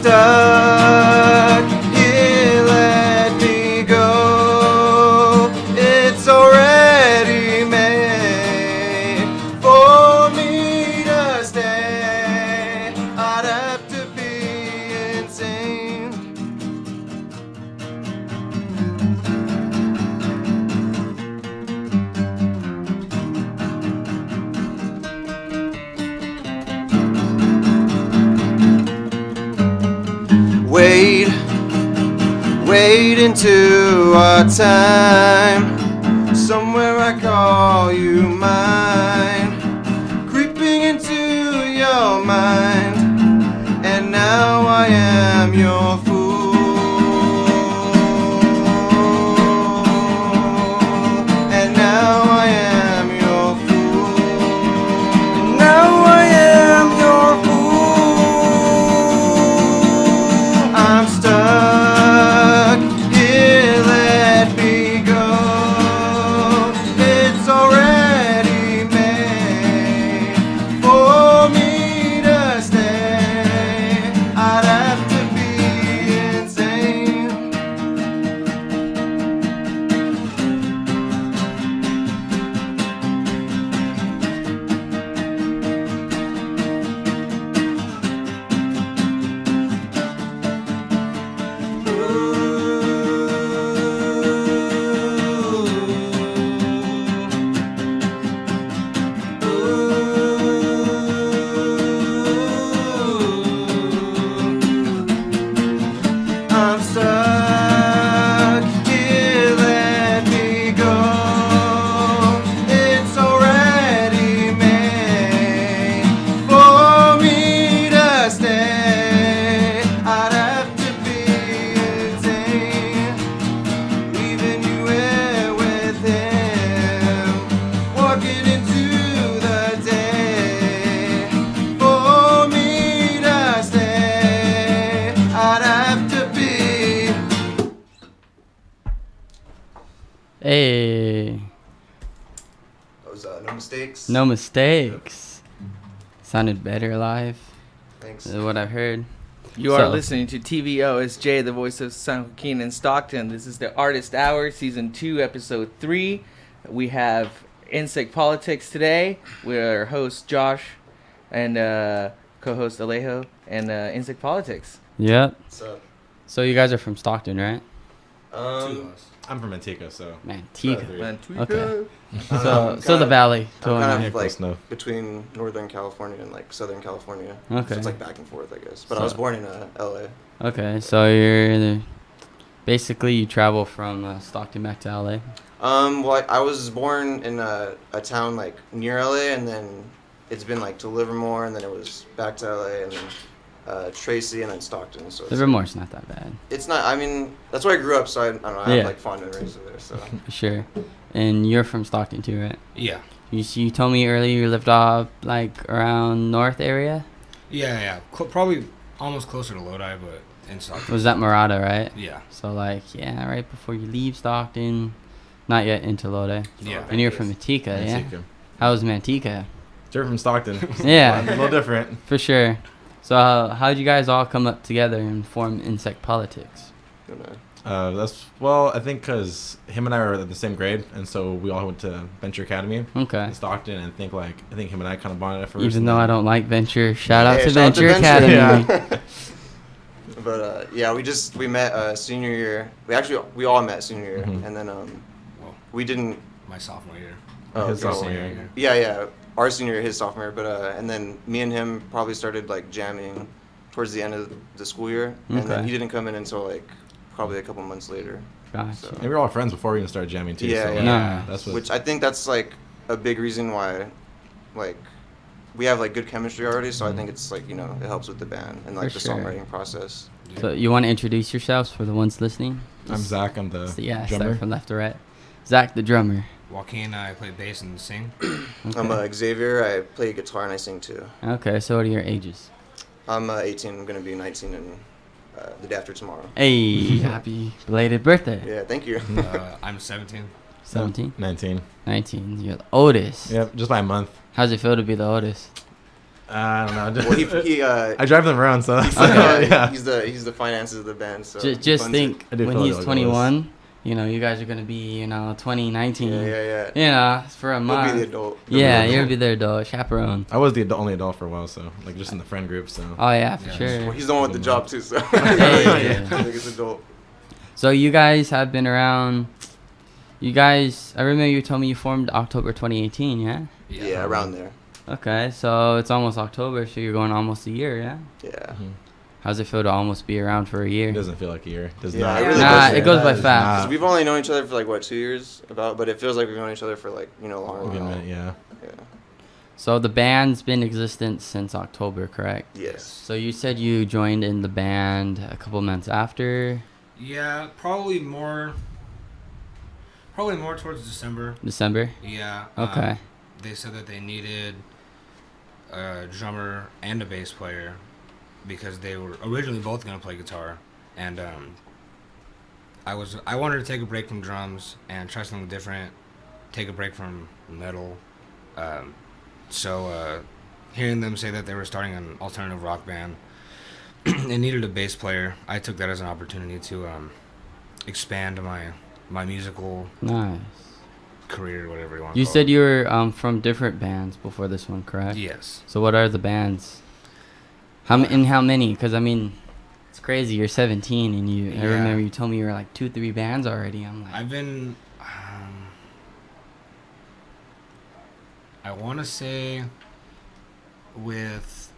stuck here, let me go. It's already made for me to stay. I'd have to be insane. Wade into our time. Somewhere I call you mine. Creeping into your mind. And now I am your fool. And now I am your fool. And now I am your fool. I'm stuck here, let me go. It's already made for me to stay. I'd have to be insane. I'm stuck here, let me go. It's already made for me to stay. I'd have to be insane, leaving you here with him, walking into the day. For me to stay, I'd have to be. Hey, That was no mistakes. no mistakes. Sounded better live Thanks. than what I've heard. You are So- listening to TVOSJ, the voice of San Joaquin and Stockton. This is the Artist Hour, Season 2, Episode 3. We have Insect Politics today. We're host Josh and co-host Alejo and Insect Politics. Yep. What's up? So you guys are from Stockton, right? I'm from Antigua, so Manteca. Man. Okay. I'm So the valley. I'm Going kind on. Yeah, of close like enough. between Northern California and like Southern California. Okay. So it's like back and forth, I guess. But I So- was born in LA. Okay, so basically you travel from Stockton back to LA. Well, I was born in a town like near LA, and then it's been like to Livermore, and then it was back to LA, and then Tracy, and then Stockton. So it's, Livermore's not that bad, it's not. I mean, that's where I grew up, so I don't know. I Yeah. have like fond memories of there. So for sure. And you're from Stockton too, right? Yeah. You told me earlier you lived off like around north area. Yeah. Probably almost closer to Lodi, but in Stockton. Was that Murata, right? Yeah. So like right before you leave Stockton, not yet into Lodi. Yeah. And you're from Manteca, yeah? Antigua. How was Manteca? You're from Stockton. Yeah. A little different. For sure. So how'd you guys all come up together and form Insect Politics? you know. I think because him and I were at the same grade, and so we all went to Venture Academy Okay. in Stockton, and I think him and I kind of bonded at first. Even and though then- I don't like Venture, shout out Yeah, to shout out to Venture Venture. Academy. Yeah. But we met senior year. We all met senior year, Mhm. and then Well, we didn't. my sophomore year. His okay. sophomore year. Yeah, our senior year, his sophomore year. But and then me and him probably started like jamming towards the end of the school year, and then Okay. he didn't come in until like probably a couple months later. Gotcha. So- And we were all friends before we even started jamming too. Yeah, so yeah. No. That's what. Which I think that's like a big reason why, like, we have like good chemistry already. So I think it's like it helps with the band and like For the sure. songwriting process. So you want to introduce yourselves for the ones listening? I'm Zach. I'm the So, yeah, drummer. start from left to right. Zach, the drummer. Joaquin, I play bass and sing. I'm Okay. Xavier. I play guitar and I sing too. Okay, so what are your ages? I'm 18. I'm gonna be 19 in the day after tomorrow. Hey, happy belated birthday. Yeah, thank you. I'm 17. 17? 19. 19. You're the oldest. Yep, just by a month. How's it feel to be the oldest? I don't know. Well, he I drive them around, so that's yeah. He's the finances of the band. So he Just funds think I did when feel he's like it 21, you know, you guys are gonna be, you know, 2019. Yeah. You know, for a He'll month. be the adult. Yeah, you'll be their adult chaperone. I was the only adult for a while, so like just in the friend group. So Oh yeah, for Yeah. sure. Well, he's the one with the job too, so Hey. I think it's adult. So you guys have been around. You guys, I remember you told me you formed October 2018. Yeah. Yeah, around there. Okay, so it's almost October, so you're going almost a year. Yeah. Yeah. How's it feel to almost be around for a year? it doesn't feel like a year. Does Yeah, not. it really Nah, doesn't. it goes by Does fast. Because we've only known each other for like what 2 years about, but it feels like we've known each other for like longer. Maybe a now. minute, yeah. Yeah. So the band's been in existence since October, correct? Yes. So you said you joined in the band a couple months after Yeah, probably more towards December. December. Yeah. Okay. They said that they needed a drummer and a bass player because they were originally both gonna play guitar, and I wanted to take a break from drums and try something different, take a break from metal. So hearing them say that they were starting an alternative rock band and needed a bass player, I took that as an opportunity to expand my musical Nice. career, whatever you want. You said you were from different bands before this one, correct? Yes. So what are the bands? How many? Because I mean, it's crazy. You're 17, and I Yeah. remember you told me you were like 2-3 bands already. I'm like, I've been, I want to say, with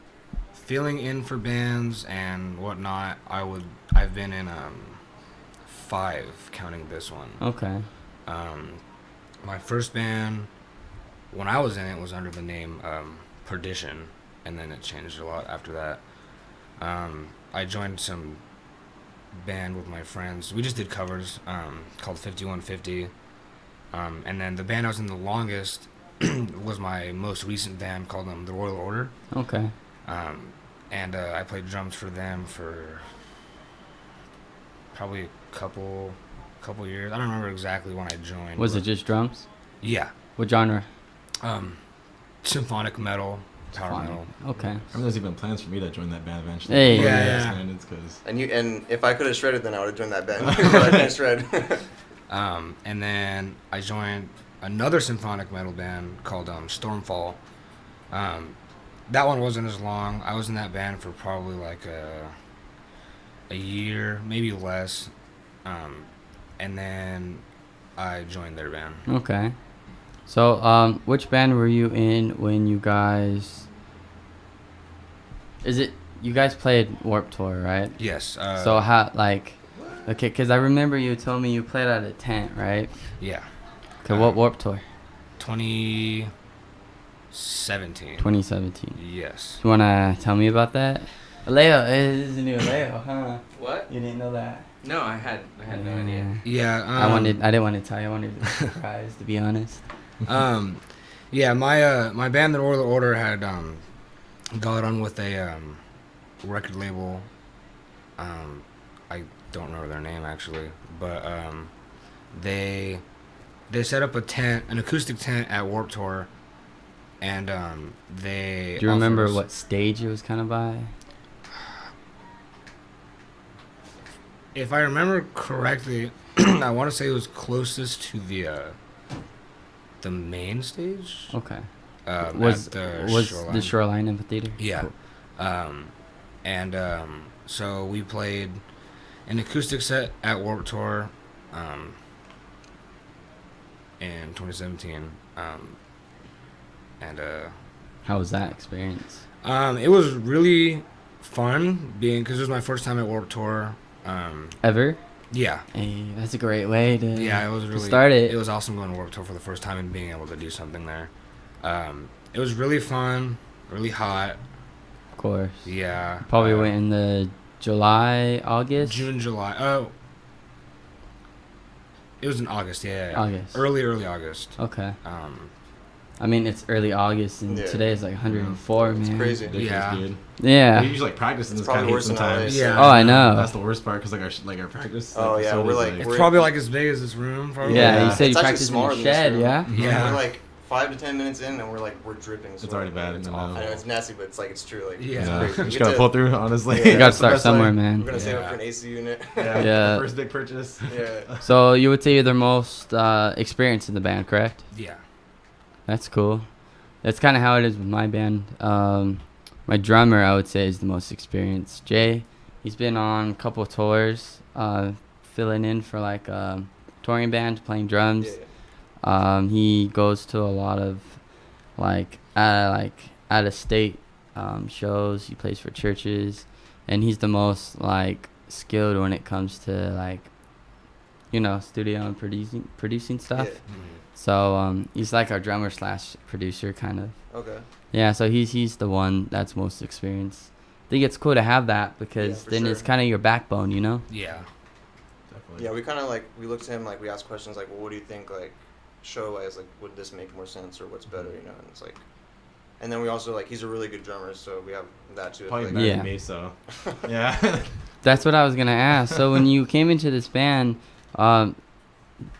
filling in for bands and whatnot, I've been in 5, counting this one. okay. My first band, when I was in it, was under the name Perdition, and then it changed a lot after that. I joined some band with my friends. We just did covers called 5150. And then the band I was in the longest was my most recent band called The Royal Order. Okay. And I played drums for them for probably a couple years. I don't remember exactly when I joined. Was it but- just drums? Yeah. What genre? Symphonic metal, power Fine. metal. Okay. I mean, there's even plans for me to join that band eventually. Hey. Yeah. Because And if I could have shredded, then I would have joined that band. But I can't shred. And then I joined another symphonic metal band called Stormfall. That one wasn't as long. I was in that band for probably like a year, maybe less. And then I joined their band. Okay. So, which band were you in when you guys? You guys played Warped Tour, right? Yes. So how okay, because I remember you told me you played at a tent, right? Yeah. Okay, what Warped Tour? 2017. 2017. Yes. You wanna tell me about that? Alejo, this is a new Alejo, huh? What? You didn't know that? No, I had no idea. Yeah. I didn't want to tell you. I wanted to be surprised, to be honest. Yeah, my band, The Royal Order, had got on with a record label. I don't remember their name actually, but they set up an acoustic tent at Warped Tour, and they. Do you remember offered us- what stage it was kind of by? If I remember correctly, I want to say it was closest to the main stage. Okay. Was the Shoreline Amphitheater? Yeah. Cool. So we played an acoustic set at Warped Tour in 2017. How was that experience? It was really fun because it was my first time at Warped Tour. Ever? Yeah. Hey, that's a great way to Yeah, it was really start it. It was awesome going to Warped Tour for the first time and being able to do something there. It was really fun, really hot. Of course. Yeah. Probably went in the July, August. June, July. Oh, it was in August. Yeah. August. Early August. Okay. I mean, it's early August, and Yeah. today is like 104, It's man. crazy. ridiculous, Yeah. dude. Yeah. We usually like practice in It's this kind probably of worse heat than LA. sometimes. Yeah. Oh, I know. That's the worst part because our practice. Oh, yeah, facilities, we're like- It's We're- probably like as big as this room. Probably. Yeah, Yeah. you said It's you actually practiced in smaller a than this shed, room. yeah? Yeah. We're like 5 to 10 minutes in, and we're dripping. It's already bad. It's I know. awful. I know it's nasty, but it's true. Like Yeah. it's Yeah. crazy. You We just get gotta to- pull through, honestly. Yeah. You gotta That's the start best somewhere, way. man. We're gonna save up Yeah. for an AC unit. Yeah. Yeah. First big purchase. Yeah. So you would say you're the most experienced in the band, correct? Yeah. That's cool. That's kind of how it is with my band. My drummer, I would say, is the most experienced. Jay, he's been on a couple of tours, filling in for like a touring band, playing drums. Yeah. He goes to a lot of like out of state shows. He plays for churches, and he's the most like skilled when it comes to like, you know, studio and producing stuff. Yeah. So he's like our drummer slash producer kind of. Okay. Yeah, so he's the one that's most experienced. I think it's cool to have that because for then sure. it's kind of your backbone, you know? Yeah. Definitely. Yeah, we kind of like we looked at him like we asked questions like, well, what do you think like show wise, like would this make more sense or what's better, you know? And it's like, and then we also like he's a really good drummer, so we have that too. Probably Like, better Yeah. than me, so. Yeah. That's what I was gonna ask. So when you came into this band,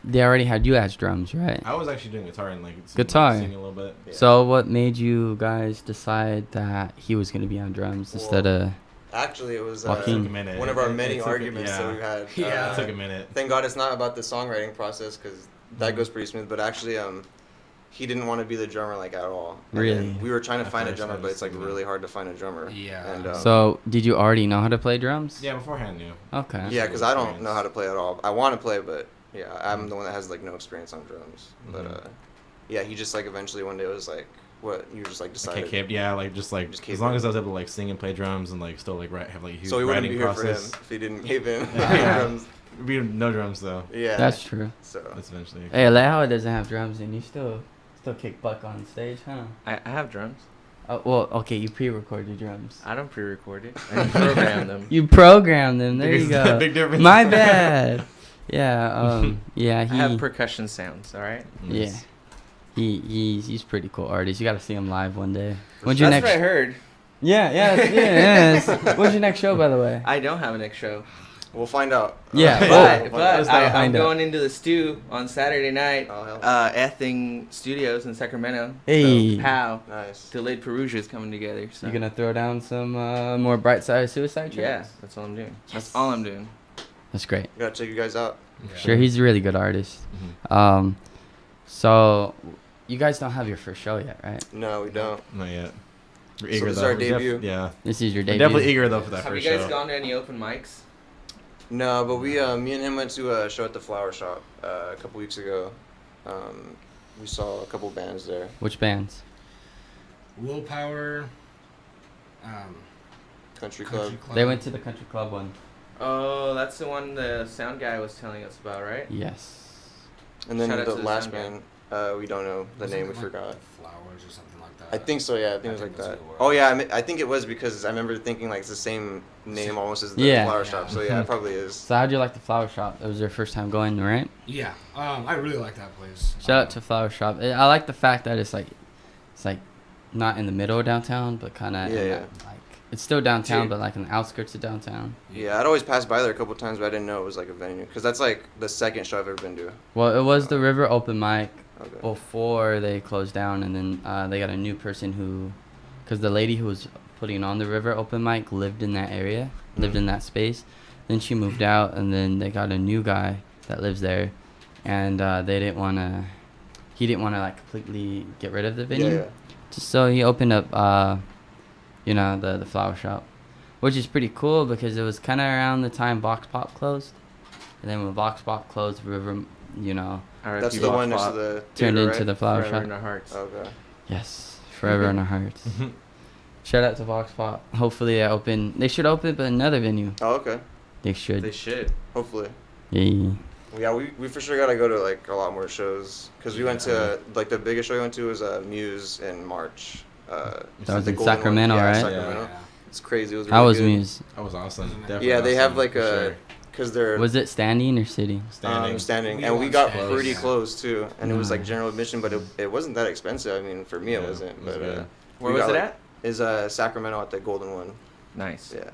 they already had you as drums, right? I was actually doing guitar and like Guitar. singing a little bit. Yeah. So what made you guys decide that he was gonna be on drums instead of? Actually, it was It took a Joaquin. minute. one of our It many took a- arguments that we've had. Yeah. It took a minute. Thank God it's not about the songwriting process because that Mhm. goes pretty smooth. But actually, he didn't want to be the drummer like at all. And Really? then we were trying to At find a first, drummer, I but was it's like thinking really hard to find a drummer. Yeah. And So did you already know how to play drums? Yeah, beforehand, knew. Okay. yeah, because I don't experience. know how to play at all. I want to play, but yeah, I'm the one that has like no experience on drums. Mhm. But yeah, he just like eventually one day was like, "What?" You just like I decided. kept, yeah, like just like Just as keep long it. as I was able to like sing and play drums and like still like have like a huge So he wouldn't writing be here process. for him if he didn't give in Yeah. drums. We no drums though. Yeah, That's true. so. That's eventually. Hey, Alejo doesn't have drums, and you still kick butt on stage, huh? I have drums. Well, okay, you pre-record your drums. I don't pre-record it. I program them. You program them. There you Biggest- go. Big difference. My bad. Yeah. Yeah. I He. have percussion sounds. All right. Yeah. He's pretty cool artist. You got to see him live one day. For When's sure. your That's next? what I heard. Yeah. Yes. When's your next show, by the way? I don't have a next show. We'll find out. Yeah, We'll But, find but out. Let's not I'm find out. going into the stew on Saturday night. Oh, hell. Ething Studios in Sacramento. Hey. So, pow. Nice. Delayed Perugia is coming together. So. You gonna throw down some more bright side suicide Yeah, tracks? that's all I'm doing. That's all I'm doing. That's great. Gotta check you guys out. Yeah. Sure, he's a really good artist. Mhm. So you guys don't have your first show yet, right? No, we don't. Not yet. We're So eager this is though. our We're def- debut. yeah. This is your We're debut. definitely eager though for that Have you first guys show. gone to any open mics? No, but we, me and him went to a show at the Flower Shop a couple weeks ago. We saw a couple bands there. Which bands? Willpower. Country Club. They went to the country club one. Oh, that's the one the sound guy was telling us about, right? Yes. And then Shout out the to the last sound guy. band, we don't know the name, we forgot. Flowers or something like that. I think so, yeah, I think it was I like think that's that. what it was. Oh, yeah, I think it was because I remember thinking like it's the same name almost as the Yeah. Flower Yeah. Shop, so yeah, it probably is. So how'd you like the flower shop? It was your first time going, right? Yeah. I really like that place. Shout out to flower shop. I like the fact that it's like not in the middle of downtown, but kind of Yeah, like it's still downtown, Dude. but like on the outskirts of downtown. Yeah, I'd always pass by there a couple times, but I didn't know it was like a venue. Because that's like the second show I've ever been to. Well, it was the River open mic Okay. before they closed down, and then they got a new person who, because the lady who was putting on the River open mic lived in that area, lived in that space. Then she moved out, and then they got a new guy that lives there, and he didn't want to like completely get rid of the venue. Yeah, Just so he opened up, the flower shop, which is pretty cool because it was kind of around the time Vox Pop closed, and then when Vox Pop closed, River, RIP That's the one next to Pop, the turned theater, into right? the flower Forever shop. in our hearts. Okay. Yes, forever in our hearts. Shout out to Vox Pop. Hopefully they should open but another venue. Oh, okay. They should. They should. Hopefully. Yeah. Yeah, we for sure gotta go to like a lot more shows because we went to like the biggest show we went to was Muse in March. That was the in Golden Sacramento, one. Yeah, right? Sacramento. Yeah. It's crazy. It was How really was good. Muse? That was awesome. Yeah, Definitely Yeah, they have awesome, like for a sure. because they're Was it standing or sitting? Standing. standing, We and we went got standing, pretty yeah. close too, and it was like Nice. general admission, but it wasn't that expensive. I mean, for me it Yeah, wasn't, it was but good. Where we was got, it like, at? Is Sacramento at the Golden one? Nice. Yeah.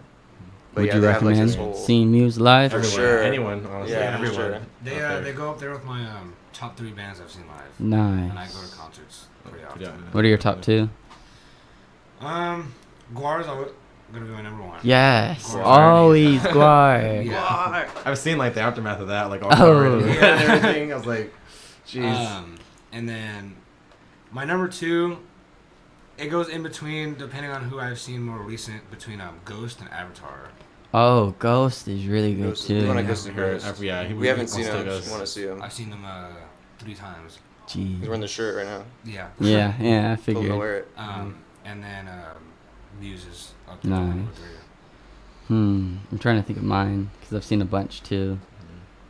Would yeah, you they have, like, recommend this whole- seeing Muse live? For Everyone, sure. anyone, honestly, Yeah, for everyone. sure. out They there. they go up there with my top 3 bands I've seen live, and I go Nice. to concerts pretty often. Yeah. What are your top 2? Guar's gonna be my number 1. Yes, Guar. always Guar. Yeah. I've seen like the aftermath of that, like all Oh. covered Yeah. and everything. I was like, jeez. And then my number 2, it goes in between, depending on who I've seen more recent, between Ghost and Avatar. Oh, Ghost is really good Ghost- we wanna too. go see Ghost. Yeah, We haven't seen still him. goes. Want to see him? I've seen them 3 times. He's wearing Jeez. the shirt right now. Yeah. Yeah, I Told him to figured. wear it. And then Muse is up there. Nice. Number 3. I'm trying to think of mine because I've seen a bunch too.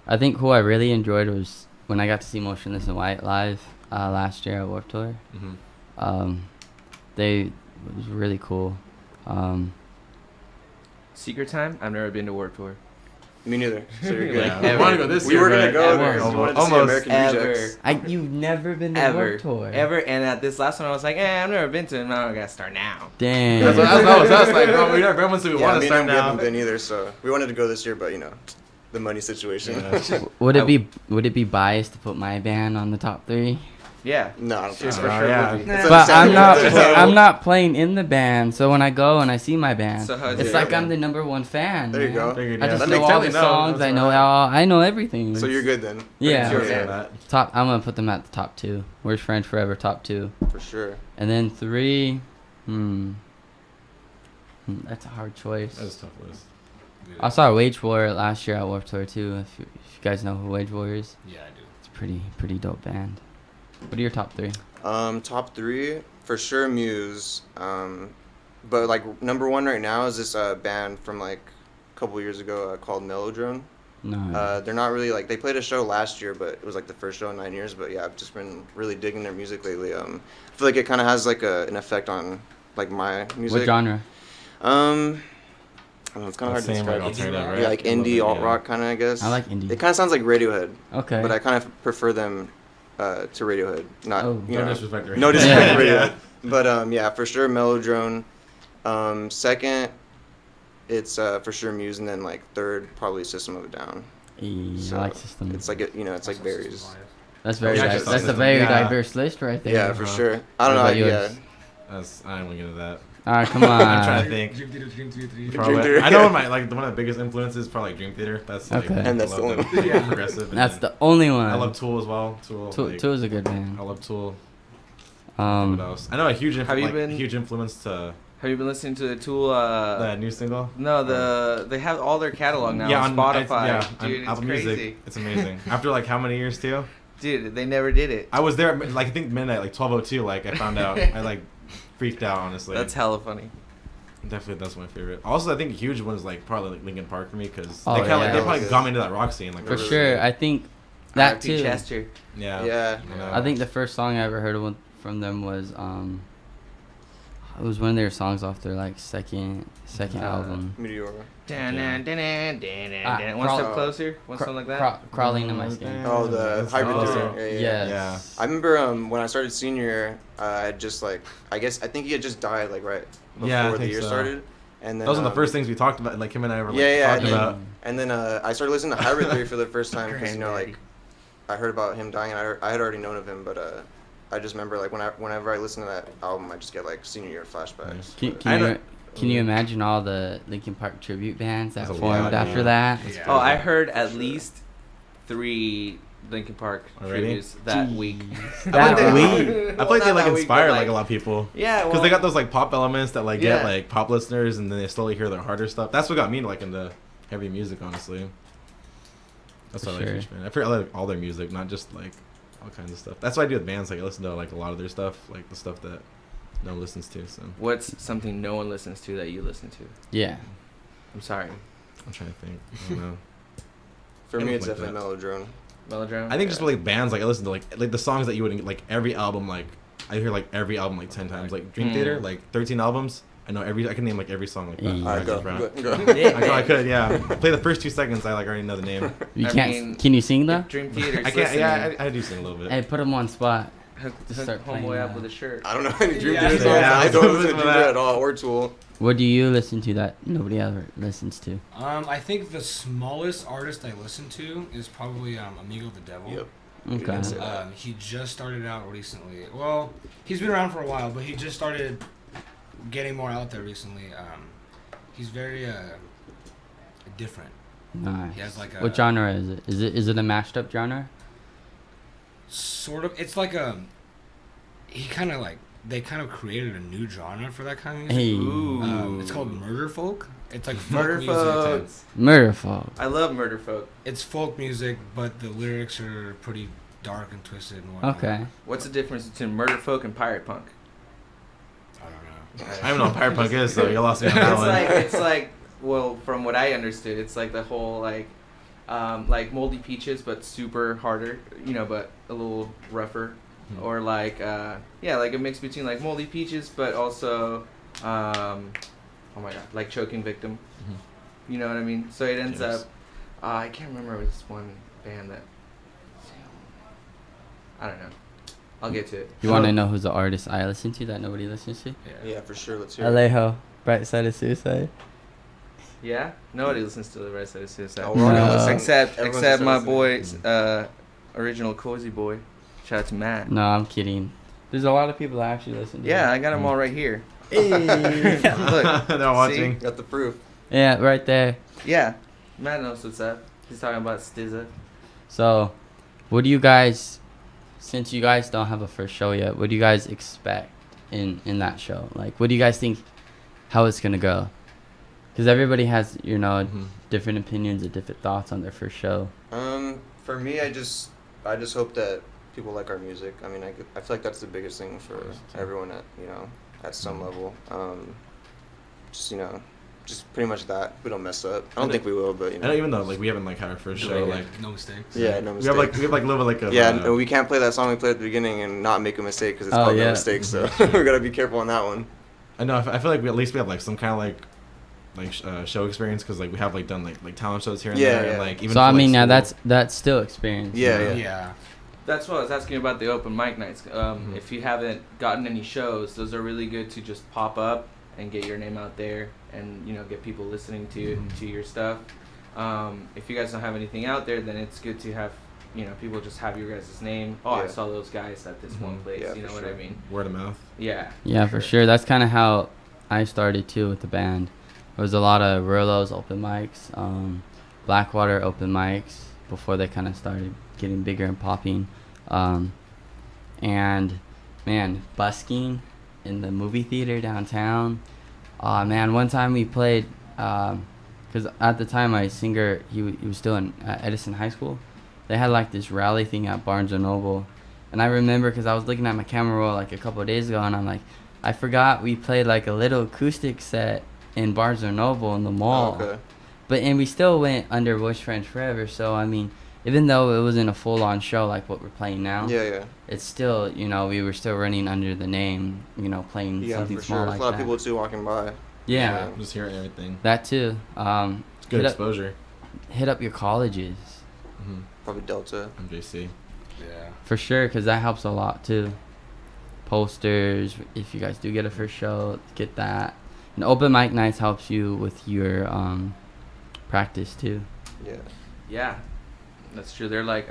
I think who I really enjoyed was when I got to see Motionless in White live last year at Warped Tour. Mm-hmm. It was really cool. Secret Time? I've never been to Warped Tour. Me neither. So you're good. Yeah, we Ever. want to go this We year. were gonna but- go Ever. there. 'cause we wanted to see Almost. American Ever. Rejects. You've never been to Ever. Warped Tour. Ever. And at this last one, I was like, I've never been to it. Now I gotta start now. Damn. That's what I was like, bro, we never everyone said we Yeah, want to me start and him now. haven't been either, so we wanted to go this year, but the money situation. Yeah. Would it be biased to put my band on the top 3? Yeah. No, I don't think Just so. for sure. yeah. would be. It's But understandable. I'm not playing in the band, so when I go and I see my band, So how's it's it like going? I'm the number 1 fan. There you man. go. Figured, I yeah. just That know makes all the sense. songs. That's I right. know everything. So you're good then. Yeah. Sure. Yeah, Yeah. that. Top. I'm gonna put them at the top 2. Where's French Forever? Top 2, For sure. and then 3. That's a hard choice. That was a tough list. I saw Wage War last year at Warped Tour too. If you guys know who Wage War is, Yeah, I do. it's a pretty dope band. What are your top 3? Top 3 for sure, Muse. But like number 1 right now is this band from like a couple years ago called Melodrone. No. They're not really like they played a show last year, but it was like the first show in 9 years. But yeah, I've just been really digging their music lately. I feel like it kind of has like an effect on like my music. What genre? I don't know, it's kind of hard to Same, describe. like, alternative, right? Yeah, like A little indie bit, alt yeah. rock kind of, I guess. I like indie. It kind of sounds like Radiohead, Okay. but I kind of prefer them to Radiohead. Not Oh. you No know, disrespect. to no Radiohead. disrespect to Yeah. Radiohead. But yeah, for sure Melodrone. Second, it's for sure Muse, and then like third, probably System of a Down. Yeah, So I like System. It's like it's like varies. That's very Yeah, di- just that's a System. very Yeah. diverse list right there. Yeah, for Uh-huh. sure. I don't know. What I, about yeah. yours? I don't want to get into that. Alright, come on. I'm trying to think. Dream Theater, Dream Theater, Dream Dream Probably. Theater. I know my like one of the biggest influences is probably like Dream Theater. That's like, Okay. And that's I the love only them. one. Progressive. and That's then the only one. I love Tool as well. Tool. Tool. like, Tool is a good band. I love Tool. What Um, else? I know a huge, Have you like, been- huge influence to Have you been listening to the Tool? the new single. No, they have all their catalog now yeah, on Spotify. Yeah, Dude, on it's Apple crazy. Music. It's amazing. After like how many years too? Dude, they never did it. I was there at, like I think midnight, like 12:02. Like I found out. I like freaked out honestly. That's hella funny. Definitely that's my favorite. Also, I think a huge one is like probably like Linkin Park for me because Oh, they kind of yeah. they probably got me into that rock scene. Like for really sure, good. I think that R.I.P. too. Chester. Yeah. Yeah. You know? I think the first song I ever heard from them was it was one of their songs off their like second album. Meteora. Dun, dun, dun, dun, dun, dun, Ah, dun. One crawl- step closer. One something like that. Crawling in my skin. Oh, the That's hybrid awesome. theory. Yes. Yeah. I remember when I started senior year, I just like I think he had just died like right before Yeah, I the think year so. started, and then That was one of the first things we talked about. Like him and I were like Yeah, talking yeah, about. And then I started listening to Hybrid Theory for the first time because Crazy like I heard about him dying, and I had already known of him, but I just remember like whenever I listen to that album, I just get like senior year flashbacks. Can, But- can you imagine all the Linkin Park tribute bands that That's a formed lot, after yeah. that? Yeah. Oh, I heard at least 3 Linkin Park Already? tributes that Jeez. week. That they- week. I feel like they Not like that week, inspire but, like a lot of people. Yeah, Because they got those like pop elements that like Yeah. get like pop listeners, and then they slowly hear their harder stuff. That's what got me like into heavy music, honestly. That's For why I like sure. huge fan. I forget I like all their music, not just like all kinds of stuff. That's what I do with bands. Like I listen to like a lot of their stuff, like the stuff that no one listens to. So What's something no one listens to that you listen to? Yeah. I'm sorry. I'm trying to think. I don't know. For me, it's Like definitely Melodrone. Melodrama? I think just with, like bands, like I listen to like the songs that you would like every album. Like I hear like every album like 10 times. Like Dream Theater, like 13 albums. I know I can name like every song like that. Yeah. Alright, go. I could, yeah. Play the first 2 seconds. I like already know the name. You I can't. mean, can you sing though? Dream Theater's I can't. listening. Yeah, I do sing a little bit. Hey, put them on spot. hook start playing homeboy up that. with a shirt. I don't know any Dream Yeah, Theater songs. yeah, I don't listen to yeah. Dream Theater at all, or Tool. What do you listen to that nobody ever listens to? I think the smallest artist I listen to is probably Amigo the Devil. Yep. Okay. didn't say that. He just started out recently. Well, he's been around for a while, but he just started getting more out there recently. He's very different. Nice. He has like What genre is it? Is it a mashed up genre? Sort of. It's like they kind of created a new genre for that kind of music. Hey. Ooh. It's called murder folk. It's like Murder folk music. folks. Murder folk. I love murder folk. It's folk music, but the lyrics are pretty dark and twisted and whatnot. Okay. What's the difference between murder folk and pirate punk? I don't know. I don't even know what pirate punk is, so you lost me on that It's one. like well, from what I understood, it's like the whole like Moldy Peaches, but super harder, but a little rougher, or like like a mix between like Moldy Peaches, but also oh my god, like Choking Victim. You know what I mean? So it ends Yes. up I can't remember this one band that I don't know. I'll get to it. You want to know who's the artist I listen to that nobody listens to? Yeah, for sure. Let's hear it. Alejo, Bright Side of Suicide. Yeah, nobody listens to the rest of the Suicide. Oh, we're all gonna No. listen. Except Everyone's my listening. boy, original Cozy Boy. Shout out to Matt. No, I'm kidding. There's a lot of people that actually listen to Yeah, it. I got them all right here. Hey. Look, They're watching. Got the proof. Yeah, right there. yeah, Matt knows what's up. He's talking about Stizza. So, what do you guys, since you guys don't have a first show yet, what do you guys expect in that show? Like, what do you guys think, how it's going to go? Because everybody has, different opinions and different thoughts on their first show. For me, I just hope that people like our music. I mean, I feel like that's the biggest thing for everyone at some level. Just pretty much that. We don't mess up. I don't think we will, but I don't even though we haven't had our first show No mistakes. Yeah, no we have mistakes. a little bit like a and we can't play that song we played at the beginning and not make a mistake because it's Oh, called yeah. No Mistakes. So we gotta be careful on that one. I know. I feel like we at least we have like some kind of show experience because we have done like talent shows here and Yeah, there. yeah. And, even So, I for, mean, now school. that's still experience. Yeah. Yeah. That's what I was asking about the open mic nights. If you haven't gotten any shows, those are really good to just pop up and get your name out there and get people listening to your stuff. If you guys don't have anything out there, then it's good to have people just have your guys' name. Oh, I Yeah. saw those guys at this one place. Yeah, You know for what sure. I mean? Word of mouth. Yeah. Yeah, for sure. That's kind of how I started too with the band. There was a lot of Rillo's open mics, Blackwater open mics before they kind of started getting bigger and popping. And man, busking in the movie theater downtown. Man, one time we played, because at the time my singer, he was still in Edison High School. They had like this rally thing at Barnes & Noble. And I remember because I was looking at my camera roll like a couple of days ago and I'm like, I forgot we played like a little acoustic set in Barnes & Noble in the mall. Okay. And we still went under Bush French Forever. So, I mean, even though it wasn't a full-on show like what we're playing now, Yeah. it's still, we were still running under the name, playing Yeah, something for small sure. like A lot that. of people too walking by. Yeah, Just hearing everything. that too. It's good hit exposure. Hit up your colleges Probably Delta. MJC. Yeah. for sure, because that helps a lot too. Posters, if you guys do get a first show, get that. And open mic nights helps you with your practice too. Yeah. Yeah, that's true. They're like,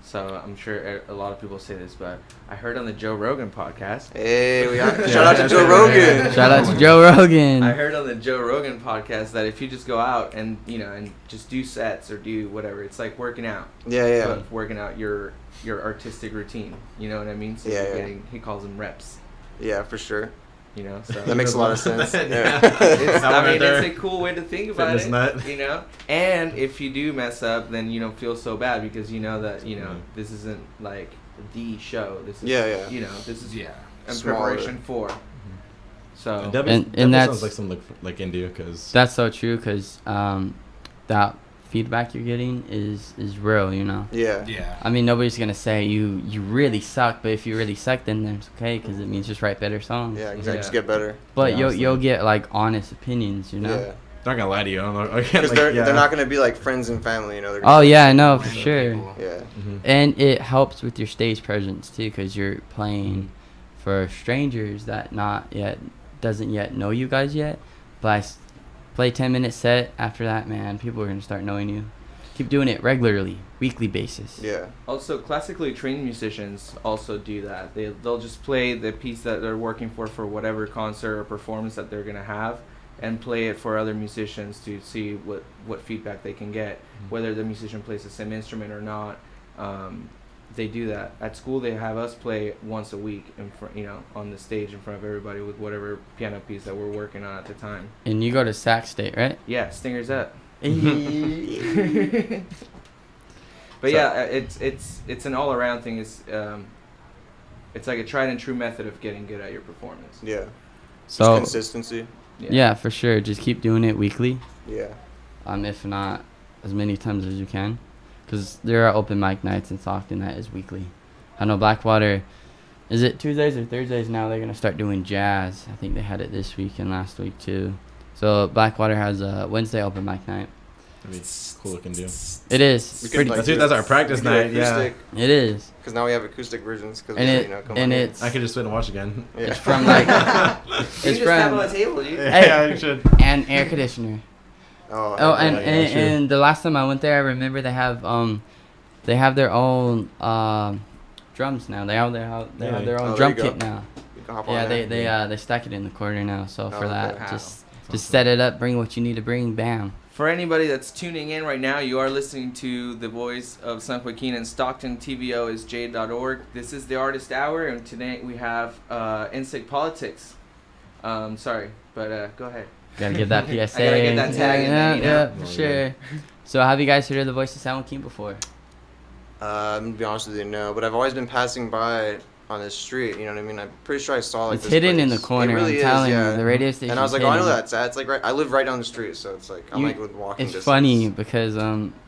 so I'm sure a lot of people say this, but I heard on the Joe Rogan podcast. Hey, we got shout out to Joe Rogan. Shout out to Joe Rogan. I heard on the Joe Rogan podcast that if you just go out and and just do sets or do whatever, it's like working out. Yeah. But working out your artistic routine. You know what I mean? So Yeah, you're yeah. getting, he calls them reps. Yeah, for sure. So That makes a lot of sense. Yeah. Yeah. it's, That I one right mean, there. it's a cool way to think about Fitness it. nut. And if you do mess up, then you don't feel so bad because you know that Mhm. this isn't like the show. This is Yeah. this is Yeah. in Smaller. preparation for. So And Debbie And that's- sounds like something like India because That's so true, because that feedback you're getting is real, Yeah. Yeah. I mean, nobody's gonna say you really suck, but if you really suck, then that's okay, because it means just write better songs. Yeah, exactly. Yeah. Just get better. But Yeah, you'll honestly. get like honest opinions, Yeah. not gonna lie to you. I don't know. Because Like, they're not gonna be like friends and family, you know. They're Oh gonna, yeah, I know for Random sure. people. Yeah. And it helps with your stage presence too, because you're playing for strangers that doesn't yet know you guys yet. But play 10-minute set. After that, man, people are gonna start knowing you. Keep doing it regularly, weekly basis. Yeah. Also, classically trained musicians also do that. They'll just play the piece that they're working for whatever concert or performance that they're gonna have, and play it for other musicians to see what feedback they can get, whether the musician plays the same instrument or not. They do that at school. They have us play once a week in front, on the stage in front of everybody with whatever piano piece that we're working on at the time. And you go to Sac State, right? Yeah, Stingers up. So- But yeah, it's an all around thing. It's like a tried and true method of getting good at your performance. Yeah. So Just consistency. yeah, for sure. Just keep doing it weekly. Yeah. If not as many times as you can, because there are open mic nights in Stockton that is weekly. I know Blackwater, is it Tuesdays or Thursdays now? They're gonna start doing jazz. I think they had it this week and last week too. So Blackwater has a Wednesday open mic night. That'd be cool looking to do. It is. We Pretty, could, like, That's our practice we could do night. Yeah. acoustic, it is. Because now we have acoustic versions. Cause And we, it come and on. it's I could just sit and watch again. Yeah. it's from like it's from table, dude. Yeah, you should. and air conditioner. Oh, Oh, okay. and the last time I went there, I remember they have their own drums now. They have their own Oh, there drum you go. kit now. You can hop Yeah, on there. they stack it in the corner now. So for Oh, that, okay. just set it up, bring what you need to bring, bam. For anybody that's tuning in right now, you are listening to the voice of San Joaquin and Stockton. TVO is jade.org. This is the Artist Hour, and today we have Insect Politics. Sorry, but go ahead. Gotta get that PSA. I gotta get that tag in there, you know? Yeah, for sure. So have you guys heard of the voice of San Joaquin before? I'm gonna be honest with you, no. But I've always been passing by on this street. You know what I mean? I'm pretty sure I saw like It's this hidden in the place. corner. It really I'm telling is, yeah. you, the radio station. And I was like, oh, I know that's at. It's like right. I live right down the street, so it's like I'm like with walking It's distance. funny because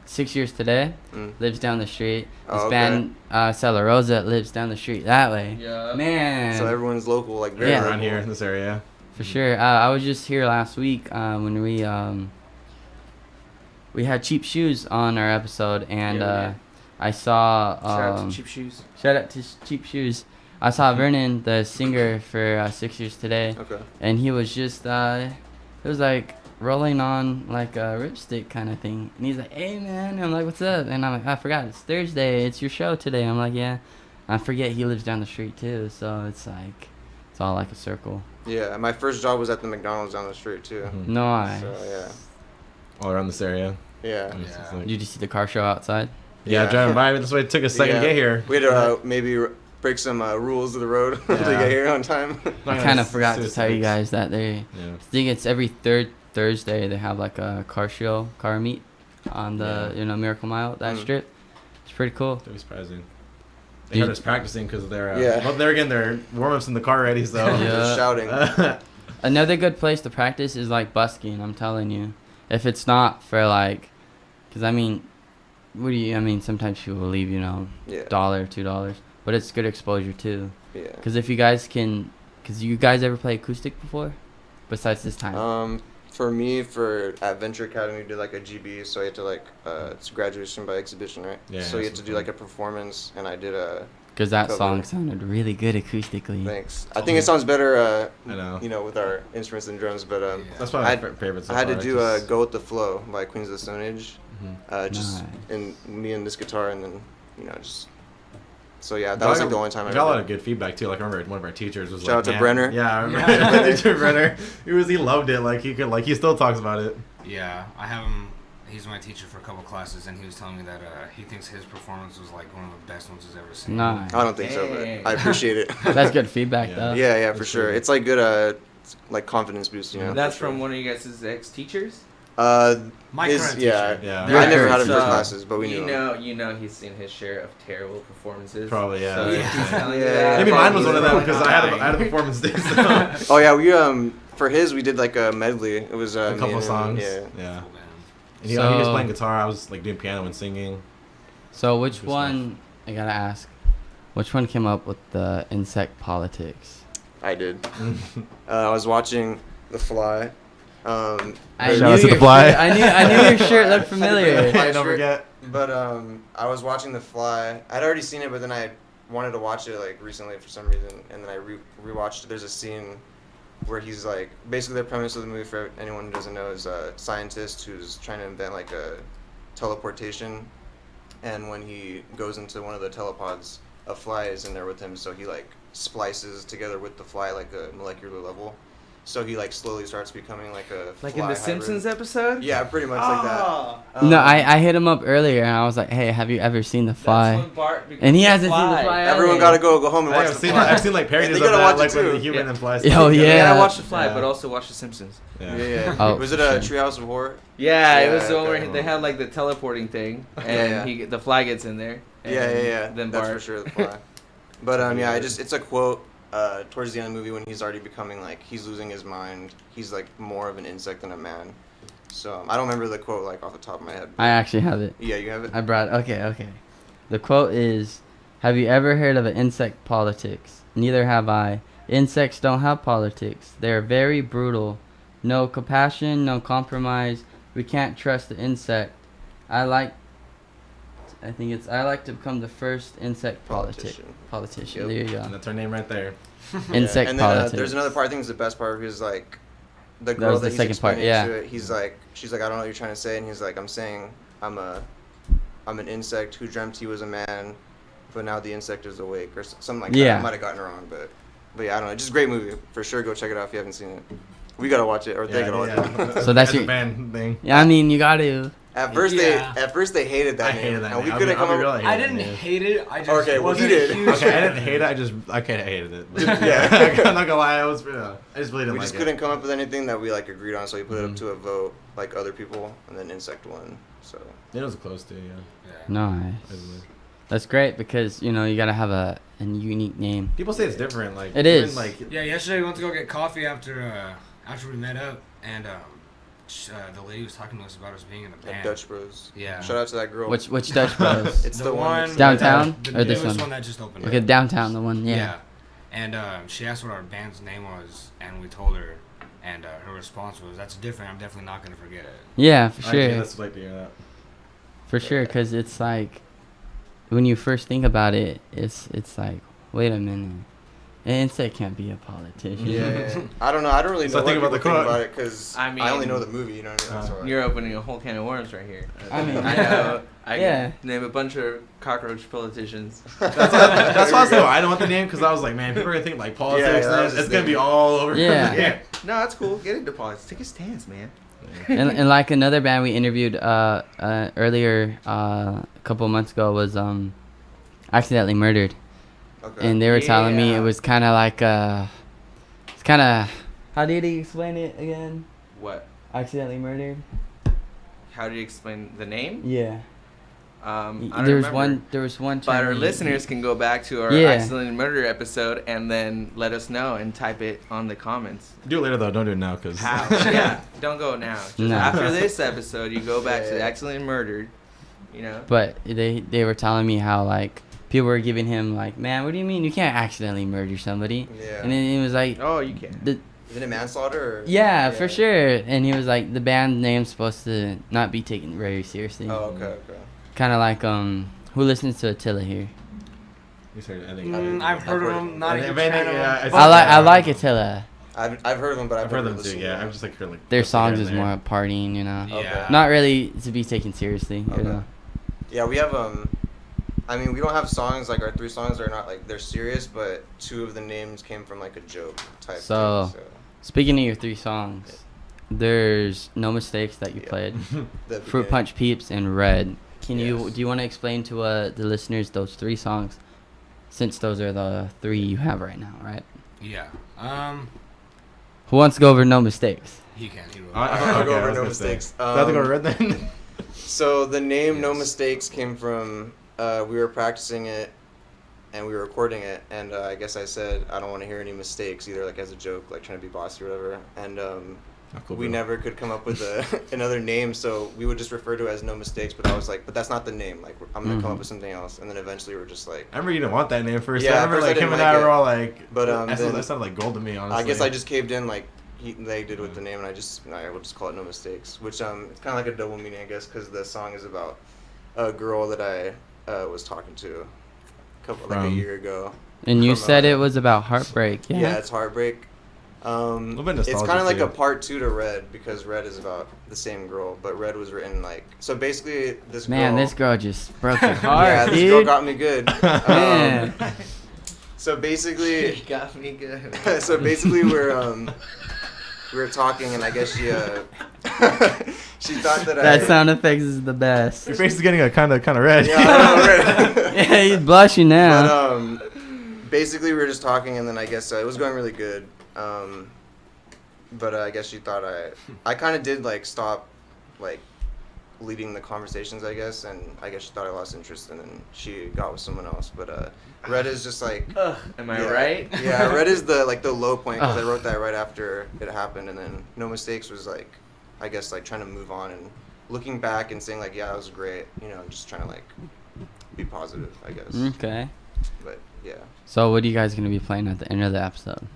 6 years today Mm. lives down the street. This Oh, okay. band Sella Rosa lives down the street that way. Yeah. Man. So everyone's local, like very Yeah. local. Around here in this area. For sure. I was just here last week when we had Cheap Shoes on our episode, and Yeah. I saw Shout out to Cheap Shoes. shout out to Cheap Shoes. I saw Vernon, the singer for 6 years today, Okay. and he was just it was like rolling on like a ripstick kind of thing, and he's like, "Hey man," I'm like, "What's up?" And I'm like, "I forgot it's Thursday. It's your show today." I'm like, "Yeah." I forget he lives down the street too, so it's like it's all like a circle. Yeah, my first job was at the McDonald's down the street too. Mhm. No, I. So yeah, All around this area. yeah. It's just Yeah. like- Did you see the car show outside? yeah, Yeah. driving by. That's why it took a second Yeah. to get here. We had to maybe break some rules of the road to Yeah. get here on time. I kind of forgot to tell you guys that I Yeah. think it's every third Thursday they have like a car meet on the Yeah. Miracle Mile, that Mm. strip. It's pretty cool. That'd be surprising. They Dude. had us practicing because they're Yeah. well, they're getting their warm-ups in the car ready. So Yeah. Just shouting. Another good place to practice is like busking. I'm telling you, if it's not for like, because I mean, sometimes people will leave Yeah. $1, $2, but it's good exposure too. Yeah. Because if you guys ever play acoustic before, besides this time. For me, at Venture Academy, we did like a GB, so you had to like it's graduation by exhibition, right? Yeah, So you had that's to do like a performance, and I did a. Because that cover. song sounded really good acoustically. Thanks. I think it sounds better. I know. With our instruments and drums, but That's probably I my favorite. So I had to far. do Just- "Go with the Flow" by Queens of the Stone Age. Mhm. Just Nice. and me and this guitar, and then just. So yeah, that Got was a- like the only time I We got a lot did of good feedback too. Like I remember one of our teachers was Shout like, out to "Man," Brenner. Yeah, I remember teacher Brenner. He loved it. Like he still talks about it. Yeah, I have him. He's my teacher for a couple classes, and he was telling me that he thinks his performance was like one of the best ones he's ever seen. Nice. I don't think so, Dang. but I appreciate it. That's good feedback Yeah. though. Yeah, for That's sure. true. It's like good, like confidence boost, That's for sure. from one of you guys' ex-teachers? My his- current yeah. teacher. Yeah. I never had him for So, classes, but we knew him. You know he's seen his share of terrible performances. Probably, yeah. So Yeah. if he's telling you Yeah. that, Maybe mine was one of them probably because not. I had a performance day. So. Oh yeah, we for his we did like a medley. It was a me couple and him, songs. Yeah. Yeah. Cool band. And he was So- playing guitar. I was like doing piano and singing. So which Good one? I gotta ask. Which one came up with the insect politics? I did. I was watching The Fly, I Shout out to knew the your fly. shirt- I knew your shirt looked familiar. Fly Don't shirt. forget. But I was watching The Fly. I'd already seen it, but then I wanted to watch it like recently for some reason, and then I rewatched it. There's a scene where he's like, basically the premise of the movie for anyone who doesn't know is a scientist who's trying to invent like a teleportation, and when he goes into one of the telepods, a fly is in there with him, so he like splices together with the fly like a molecular level. So he like slowly starts becoming like a Like fly in the hybrid. Simpsons episode? Yeah, pretty much like Ah. that. No, I hit him up earlier and I was like, hey, have you ever seen The That's Fly? when Bart becomes And he the hasn't seen The Fly. Fly. Everyone gotta go home and watch I've The seen Fly. I've seen like parodies They of gotta that, watch like it when too. the human Yeah. and fly. Oh, stuff You yeah. gotta watch The Fly, Yeah. but also watch The Simpsons. Yeah. Oh, Was for it a sure. Treehouse of Horror? Yeah, it Yeah, was the one okay. where they had like the teleporting thing, and Yeah. the fly gets in there. And Yeah. Then That's Bart. for sure The Fly. But yeah, it's a quote towards the end of the movie when he's already becoming like he's losing his mind. He's like more of an insect than a man. So I don't remember the quote like off the top of my head. I actually have it. Yeah, you have it. I brought. Okay. The quote is, "Have you ever heard of an insect politics? Neither have I. Insects don't have politics. They are very brutal. No compassion, no compromise. We can't trust the insect. I like to become the first insect politician. Politician. There you And go. that's her name right there. Insect and then politics. there's another part. I think it's the best part because like the That girl was that, the he's second part, explaining yeah. to it, she's like I don't know what you're trying to say, and he's like I'm saying I'm an insect who dreamt he was a man, but now the insect is awake or something like that. Yeah. I might have gotten it wrong, but yeah, I don't know. Just a great movie for sure. Go check it out if you haven't seen it. We gotta watch it, or they gotta watch it. So that's a your- band thing. Yeah, I mean, you got to. At first they hated that I name. hated that and we name. couldn't I'll come be real, up. I I hated didn't that name. hate it. I just Okay, well, wasn't he a did. huge Okay, I fan. didn't hate it. I kind of hated it. Yeah. I'm not gonna lie. I was. I just really didn't We like just it. couldn't come up with anything that we like agreed on, so we put it up to a vote, like other people, and then Insect won. So It was close to, yeah. Yeah. Nice. Definitely. That's great because you gotta have a unique name. People say it's different. Like It even, is. Like Yeah, yesterday we went to go get coffee after we met up, and the lady was talking to us about us being in a the band. Dutch Bros. Yeah. Shout out to that girl. Which Dutch Bros? It's the one Downtown? the Or this newest one? that just opened. Okay, up. downtown, the one. Yeah. Yeah. And she asked what our band's name was, and we told her, and her response was, "That's different. I'm definitely not gonna forget it." Yeah, for I sure. that's like to hear that. For sure, because it's like when you first think about it, it's like, wait a minute, an insect can't be a politician. Yeah. I don't know. I don't really So know think what about people the think quote. about it because I I only mean- know the movie. You know what I mean? That's why. You're opening a whole can of worms right here. I mean, I know. I Yeah. can name a bunch of cockroach politicians. That's why I said I don't want the name because I was like, man, people are gonna think like politics. Yeah, that and was it's his gonna be name. all over. Yeah. Yeah. No, that's cool. Get into politics. Take a stance, man. and like another band we interviewed earlier a couple months ago was Accidentally Murdered, Okay. and they were telling me Yeah. it was kind of like it's kind of, how did he explain it again? What? Accidentally Murdered. How do you explain the name? Yeah. I don't There was remember. There was one. But term our he- listeners can go back to our Yeah. Accidentally Murder episode and then let us know and type it on the comments. Do it later though. Don't do it now because. How? Yeah, don't go now. Just No. after this episode, you go back to Yeah. Accidentally Murdered. You know. But they were telling me how like people were giving him like, man, what do you mean you can't accidentally murder somebody? Yeah. And then he was like, Oh, you can. Isn't it manslaughter? Or? yeah, for sure. And he was like, the band name's supposed to not be taken very seriously. Oh, okay. Kind of like who listens to Attila here? You said, I think. I've heard of them. Not a huge fan of them. I like Attila. I've heard of them, but I've heard them too. listened to Yeah, I've just like heard like Their clips here songs and is there. more partying, Yeah. Not really to be taken seriously. Okay. Yeah, we have I mean, we don't have songs like our 3 songs are not like they're serious, but 2 of the names came from like a joke type. So- thing, Speaking of your 3 songs, there's No Mistakes that you Yeah. played, The Fruit beginning. Punch Peeps, and Red. Do Yes. you want to explain to the listeners those 3 songs, since those are the 3 you have right now, right? Yeah. Who wants to go over No Mistakes? He can. He will. I'll go Okay, I over was No gonna say. Mistakes. Do I have to go red then? So the name No Yes. Mistakes came from we were practicing it and we were recording it, and I guess I said I don't want to hear any mistakes, either like as a joke, like trying to be bossy or whatever, and we never could come up with another name, so we would just refer to it as No Mistakes, but I was like, but that's not the name, like I'm gonna come up with something else, and then eventually we're just like, I remember you didn't want that name first. Yeah, I at remember first I like him didn't and I like were it. all like, But, that then- sounded like gold to me, honestly. I guess I just caved in, like they did with the name, and I will just call it No Mistakes, which it's kind of like a double meaning, I guess, because the song is about a girl that I was talking to like a year ago. And you said it was about heartbreak. Yeah. Yeah, it's heartbreak. It's kind of like a part 2 to Red, because Red is about the same girl, but Red was written like, so basically this girl just broke your heart. Yeah, this dude. girl got me good. Man. So basically, She got me good. so basically we were talking, and I guess she she thought that sound effects is the best. Your face is getting a kind of red. Yeah, I know, red. Yeah, he's blushing now. But basically we were just talking, and then I guess it was going really good. But I guess she thought I kind of did like stop like leading the conversations, I guess, and I guess she thought I lost interest, and then she got with someone else. But Red is just like, am I right? Yeah, Red is the low point, because I wrote that right after it happened, and then No Mistakes was like, I guess like trying to move on and looking back and saying like, yeah, it was great, just trying to like be positive, I guess. Okay. But yeah. So what are you guys gonna be playing at the end of the episode?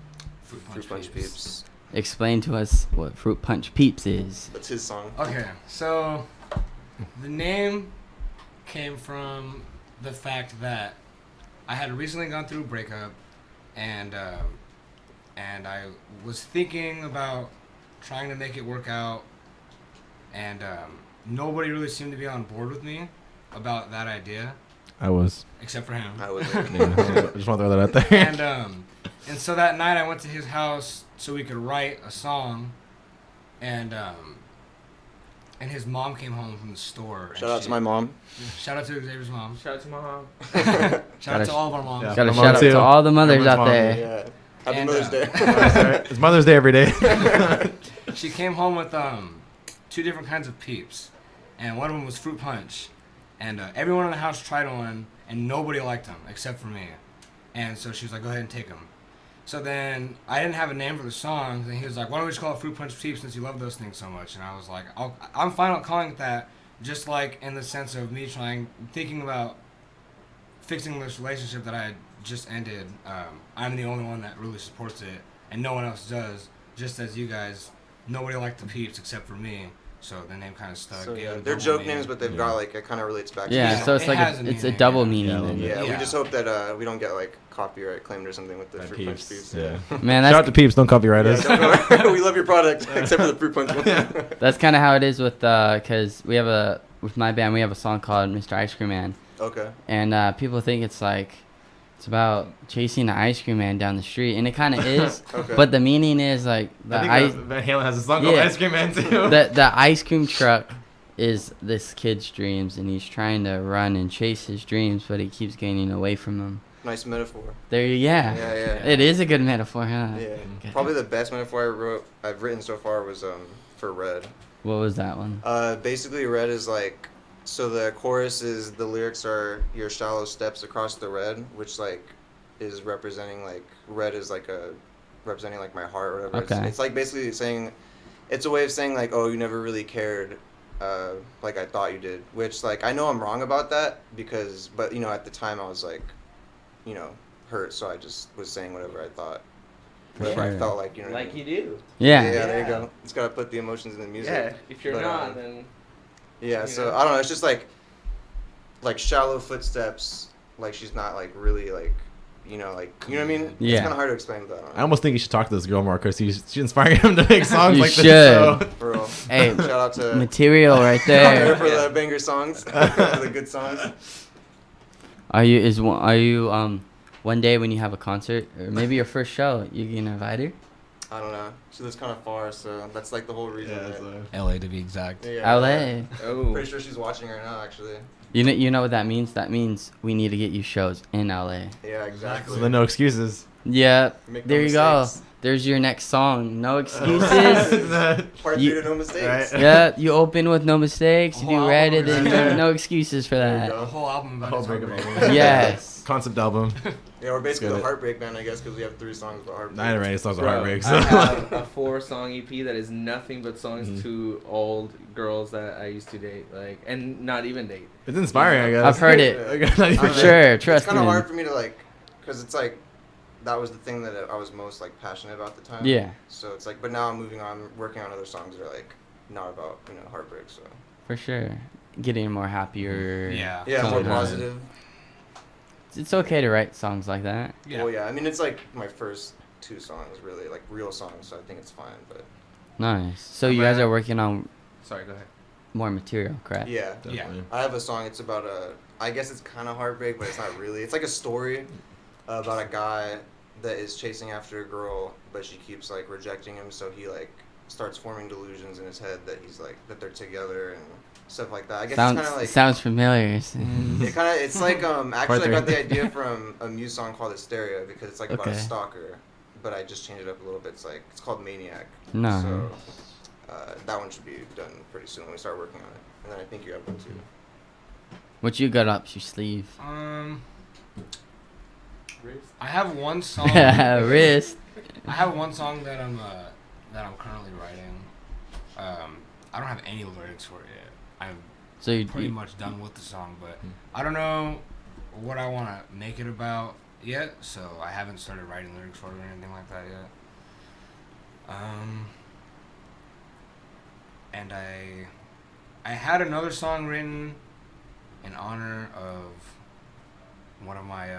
Fruit Punch Peeps. Explain to us what Fruit Punch Peeps is. That's his song. Okay, so the name came from the fact that I had recently gone through a breakup, and I was thinking about trying to make it work out, and nobody really seemed to be on board with me about that idea, I was. except for him. I was. Yeah, I just want to throw that out there. And so that night I went to his house so we could write a song, and his mom came home from the store. Shout out to my mom. Shout out to Xavier's mom. Shout out to my mom. Shout out to all of our moms. Yeah. Got a My shout mom out too. to all the mothers Everyone's out mom. there. Yeah. Happy And, Mother's Day. It's Mother's Day every day. She came home with 2 different kinds of peeps, and one of them was Fruit Punch, and everyone in the house tried one, and nobody liked them except for me, and so she was like, "Go ahead and take them." So then I didn't have a name for the song, and he was like, "Why don't we just call it Fruit Punch Peeps since you love those things so much?" And I was like, "I'm fine with calling it that, just like in the sense of me thinking about fixing this relationship that I had just ended. I'm the only one that really supports it, and no one else does. Just as you guys, nobody liked the peeps except for me, so the name kind of stuck. So Gave yeah, it they're double joke meaning. names, but they've got like, it kind of relates back to Yeah, the so song. it's It like has a it's a meaning, double yeah. meaning. Yeah, a then. little bit. Yeah, Yeah. we just hope that we don't get like copyright claimed or something with the That Fruit Punch Peeps, Peeps. yeah. Man, Shout out to that's Peeps, don't copyright us. Yeah, we love your product, except for the Fruit Punch one. that's kind of how it is with because with my band we have a song called Mr. Ice Cream Man, Okay. and people think it's about chasing the ice cream man down the street, and it kind of is. Okay. But the meaning is like the I ice think Van Halen has a song called Yeah. Ice Cream Man too. the ice cream truck is this kid's dreams, and he's trying to run and chase his dreams, but he keeps getting away from them. Nice metaphor. Yeah. Yeah. It is a good metaphor, huh? Yeah. Okay. Probably the best metaphor I've written so far was for Red. What was that one? Basically Red is like, so the chorus is, the lyrics are your shallow steps across the red, which like is representing like, red is like representing like my heart or whatever. Okay. It's like basically saying, it's a way of saying like, oh, you never really cared like I thought you did, which like I know I'm wrong about that, but at the time I was like, hurt, so I just was saying whatever I thought, whatever I Sure. felt like, you know what I Like mean? you do. Yeah. Yeah, there you Yeah. go. It's gotta put the emotions in the music. Yeah. If you're But, not, then Yeah, You so know? I don't know. It's just like shallow footsteps. Like she's not like really like, you know what I mean? Yeah. It's kind of hard to explain, but I don't I know. almost think you should talk to this girl more because she's inspiring him to make songs You like should. this. So. For real. Hey, Shout out to material right out there there. for the banger songs, for the good songs. Are you one day when you have a concert or maybe your first show, you can invite her? I don't know. She lives kind of far, so that's like the whole reason. Yeah, that- so. LA to be exact. Yeah. LA. oh, Pretty sure she's watching right now, actually. You know what that means? That means we need to get you shows in LA. Yeah, exactly. So then no excuses. Yeah. Make no There you go. mistakes. There's your next song. No excuses. Part You- 3 to no mistakes. Right. Yeah, you open with no mistakes. You Oh, do Red, and album. then no excuses for There you that. go. A whole album about Whole his breakup heartbreak. album. Yes. Concept album. Yeah, we're basically Get the it. Heartbreak Band, I guess, because we have 3 songs about heartbreak. Nine already songs of bro, heartbreak. I So. have a 4-song EP that is nothing but songs Mhm. to old girls that I used to date, and not even date. It's inspiring, I guess. I've heard it. Not even- For sure. It's Trust kind of me. hard for me to because it's like, that was the thing that I was most like passionate about at the time. Yeah, So it's like, but now I'm moving on, working on other songs that are like not about heartbreak. So for sure. Getting more happier. Yeah. yeah, more Totally. positive. It's okay to write songs like that. Yeah. Well, yeah. I mean, it's like my first 2 songs, really, like real songs. So I think it's fine. But Nice. So you guys are working on Sorry, go ahead. more material, correct? yeah, Definitely. I have a song. It's about I guess it's kind of heartbreak, but it's not really. It's like a story about a guy that is chasing after a girl, but she keeps like rejecting him. So he like starts forming delusions in his head that he's like that they're together and stuff like that. I guess Sounds it's kind of like sounds familiar. it's like actually I got three. the idea from a Muse song called Hysteria because it's like about a Okay. stalker, but I just changed it up a little bit. It's called Maniac. No. So that one should be done pretty soon when we start working on it. And then I think you have one too. What you got up your sleeve? I have one song. Wrist. I have one song that I'm currently writing. I don't have any lyrics for it yet. I'm So you, pretty much done with the song, but I don't know what I want to make it about yet, so I haven't started writing lyrics for it or anything like that yet. And I had another song written in honor of one of my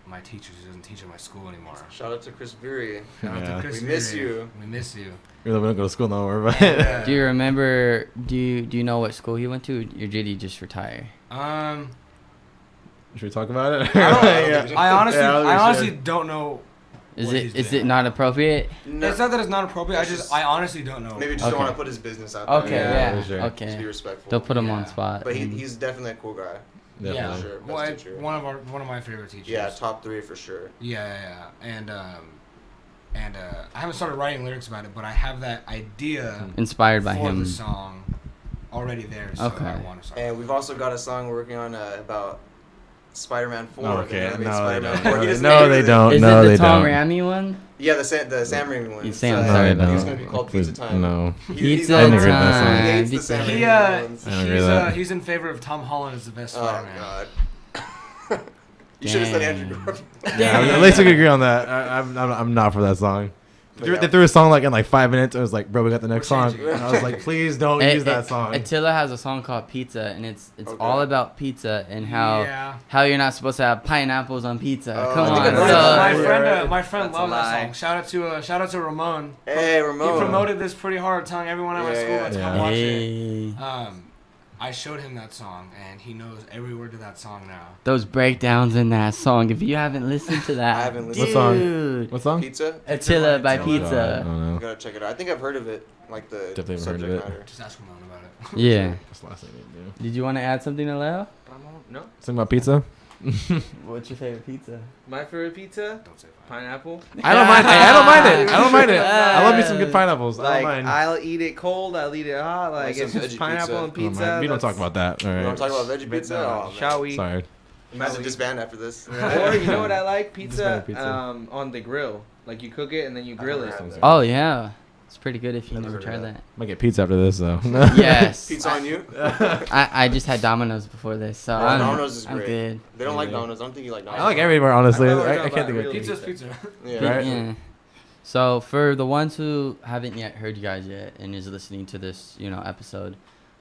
my teachers who doesn't teach at my school anymore. Shout out to Chris Beery. Shout out to Yeah. Chris We miss Beery. you. We miss you. Really, we don't go to school no more, but And, do you remember? Do you know what school he went to, or did he just retire? should we talk about it? I don't- Yeah. I honestly, Yeah, I honestly should. don't know. Is what it he's is doing. it not appropriate? No, It's not that it's not appropriate. It's I honestly don't know. maybe just Okay. don't want to put his business out there. Okay, Yeah, yeah, sure. Just be okay. respectful. They'll put him on Yeah. spot. But and- he's definitely a cool guy. Definitely. Yeah, Sure, best well, teacher. one of my favorite teachers. Yeah, top 3 for sure. Yeah. And I haven't started writing lyrics about it, but I have that idea inspired by for him. the song already there. So Okay. I want to start. And we've also got a song we're working on about Spider-Man 4. Oh, the okay. animated No, they Spider-Man don't. 4. He doesn't No, know they anything. don't. Is No, it they the Tom don't. Raimi one? Yeah, the Sam Raimi one. You It's, say I'm No, sorry they about He's that. gonna be called Please, Pizza Time. no. Pizza I didn't agree with that time. He hates the Pizza Sam time. He Raimi ones. I don't agree with that. he's in favor of Tom Holland as the best Oh Spider-Man. God. You should have said Dang. Andrew Garfield. Yeah, at least we can agree on that. I'm not for that song. But yeah. They threw a song like in like 5 minutes. I was like, bro, we got the next We're song. changing. And I was like, please don't use that song. Attila has a song called Pizza, and it's Okay. all about pizza and how Yeah. you're not supposed to have pineapples on pizza. Oh, Come I think on. I've heard So- that. My friend That's a loved that lie. song. Shout out to Ramon. Hey, He Ramon. promoted this pretty hard, telling everyone at my Yeah, school yeah. to Yeah. come watch it. Hey, I showed him that song, and he knows every word to that song now. those breakdowns in that song. If you haven't listened to that, I haven't listened. What song? dude. What song? Pizza? Attila by Oh, I Pizza. don't You know. gotta check it out. I think I've heard of it, like the Definitely haven't heard subject of it. matter. Just ask Ramon about it. Yeah. That's the last thing you do. Did you want to add something to Leo? No. Sing about pizza. What's your favorite pizza? My favorite pizza? Don't say fine. Pineapple. I don't mind. Hey, I don't mind it. I don't mind it. I love me some good pineapples. I Like, don't mind. I'll eat it cold. I'll eat it hot. Like, some it's just veggie pineapple pizza. and I don't mind. pizza. We don't talk that's- about that. All You right. want to talk about veggie pizza? Oh, man. Shall we? Sorry. Imagine disband after this. Or you know what I like? Pizza, pizza. on the grill. Like you cook it and then you grill never it. had that. Oh yeah, it's pretty good if you Never never heard tried of that. Might get pizza after this though. Yes. Pizza on you? I just had Domino's before this, so Oh, I'm, Domino's is I'm great. good. They don't like Yeah. Domino's. I don't think you like Domino's. I like everywhere honestly. I thought we were I talking can't think about of real Pizza's pizza. Yeah. Right. Yeah. So for the ones who haven't yet heard you guys yet and is listening to this, episode,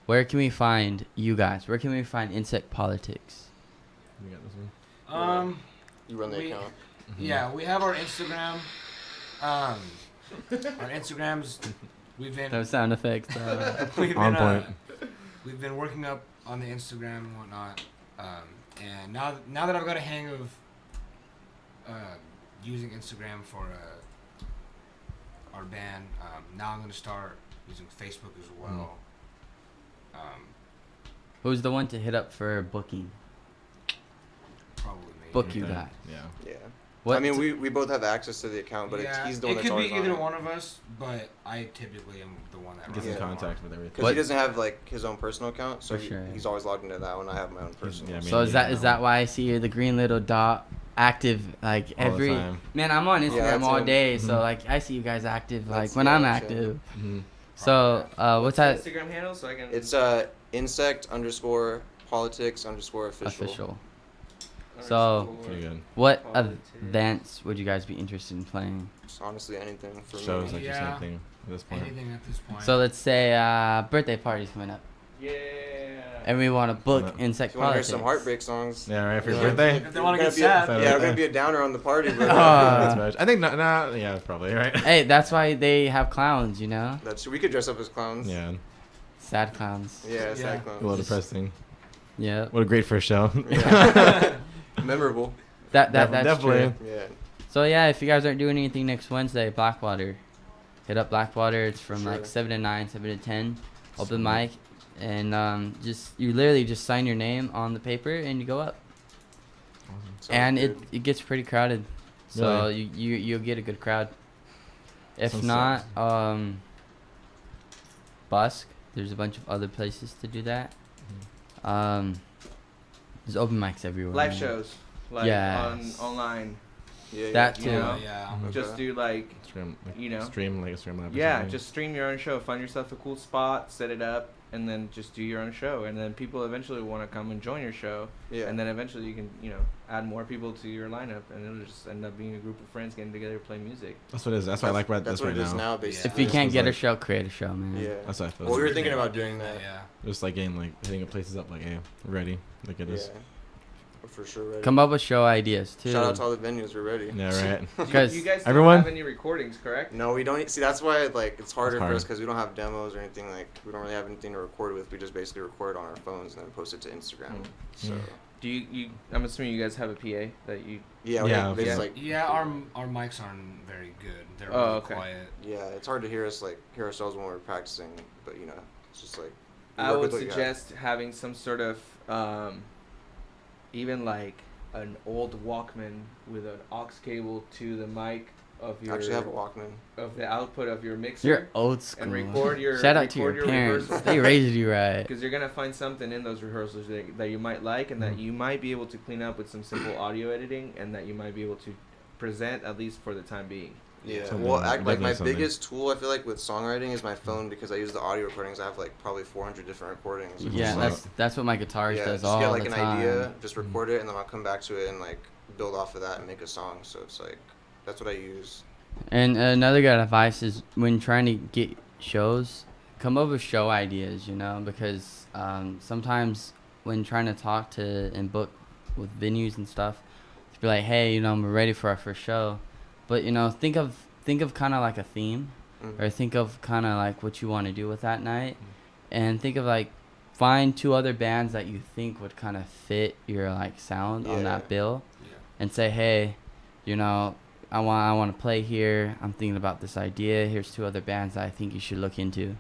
where can we find you guys? Where can we find Insect Politics? You got this one. You run the We- account. Yeah, we have our Instagram. Our Instagrams. We've been Those sound effects. we've On been, point. we've been working up on the Instagram and whatnot. And now that I've got a hang of using Instagram for our band, now I'm gonna start using Facebook as well. Who's the one to hit up for booking? Probably me. Book you Okay. guys. Yeah. Yeah. What I mean, we both have access to the account, but yeah, he's the one it that's could be always either on it. one of us, but I typically am the one that Gets runs in it more. contact with everything. Because he doesn't have like his own personal account, so For sure. he's always logged into that one. I have my own personal. yeah, I mean, So is yeah, that why I see the green little dot active like All the every time. man? I'm on Instagram that's all him. day, so Mhm. like I see you guys active like That's- when yeah, I'm that's active. Mm-hmm. So what's that? Instagram handle so I can. It's insect_politics_official. Official. So, Pretty good. what Politics. events would you guys be interested in playing? Just honestly, anything for Shows me. like the Yeah. same thing at this point. Anything at this point. So let's say birthday party's coming up, Yeah. and we want to book Yeah. Insect If you want to hear Politics. some heartbreak songs. Yeah, right for your Yeah. birthday. If they want to We're get gonna be sad. yeah, we're gonna be a downer on the party, but Ah. That's right. I think yeah, probably right. Hey, that's why they have clowns, you know? that's we could dress up as clowns. Yeah, Sad clowns. Yeah, Yeah. sad a clowns. little depressing. Yeah. What a great first show. Yeah. Memorable. That's Definitely. true. Yeah. So yeah, if you guys aren't doing anything next Wednesday, Blackwater, hit up Blackwater. It's from like Sure. 7 to 9, 7 to 10, open mic, and you literally just sign your name on the paper and you go up, Sounds and good. it gets pretty crowded, so Really? you'll get a good crowd. If Sounds not, Busk. There's a bunch of other places to do that. There's open mics everywhere. Live man. shows, like Yes. online. Yeah, That You too. know? Yeah. Mhm. Just do like Stream, like, You know. stream like a stream lab. or yeah, something. just stream your own show. Find yourself a cool spot, set it up, and then just do your own show. And then people eventually want to come and join your show. Yeah. And then eventually you can, add more people to your lineup, and it'll just end up being a group of friends getting together to play music. That's what it is. That's what I like right. That's That's what right it is now. now, basically. If you This can't was get a like- show, create a show, man. Yeah. That's what I feel. Well, we were like. thinking about doing that. Yeah. Just like getting like hitting places up. Like, hey, we're ready. Like it Yeah. is. We're for sure ready. Come up with show ideas too. Shout out to all the venues. We're ready. Yeah, right. Because you guys don't everyone- have any recordings, correct? No, we don't. See, that's why it's harder It's for us hard. because we don't have demos or anything. Like, we don't really have anything to record with. We just basically record on our phones and then post it to Instagram. Mm. So, Do you? I'm assuming you guys have a PA that you. yeah, Yeah, it's yeah. like, Yeah, our mics aren't very good. They're Oh, really okay. quiet. yeah, it's hard to hear ourselves when we're practicing. But it's just like. we I work would with what you have. suggest having some sort of, even like an old Walkman with an aux cable to the mic of I your actually have a Walkman. of the output of your mixer. you're old school. And record your Shout out to your record your parents. rehearsals. They raised you right. Because you're gonna find something in those rehearsals that you might like, and that you might be able to clean up with some simple audio editing, and that you might be able to present at least for the time being. Yeah. Something, Well, like definitely my something. biggest tool I feel like with songwriting is my phone because I use the audio recordings. I have like probably 400 different recordings. It's Yeah, just like- that's what my guitarist yeah, does just all get like the an time. idea, just record it, and then I'll come back to it and like build off of that and make a song. So it's like that's what I use. And another good advice is when trying to get shows, come up with show ideas, because sometimes when trying to talk to and book with venues and stuff, to be like, hey, we're ready for our first show, but think of kind of like a theme, Mhm. or think of kind of like what you want to do with that night, and think of like find 2 other bands that you think would kind of fit your like sound on Yeah. that bill, Yeah. and say, hey, I want to play here. I'm thinking about this idea. Here's 2 other bands that I think you should look into,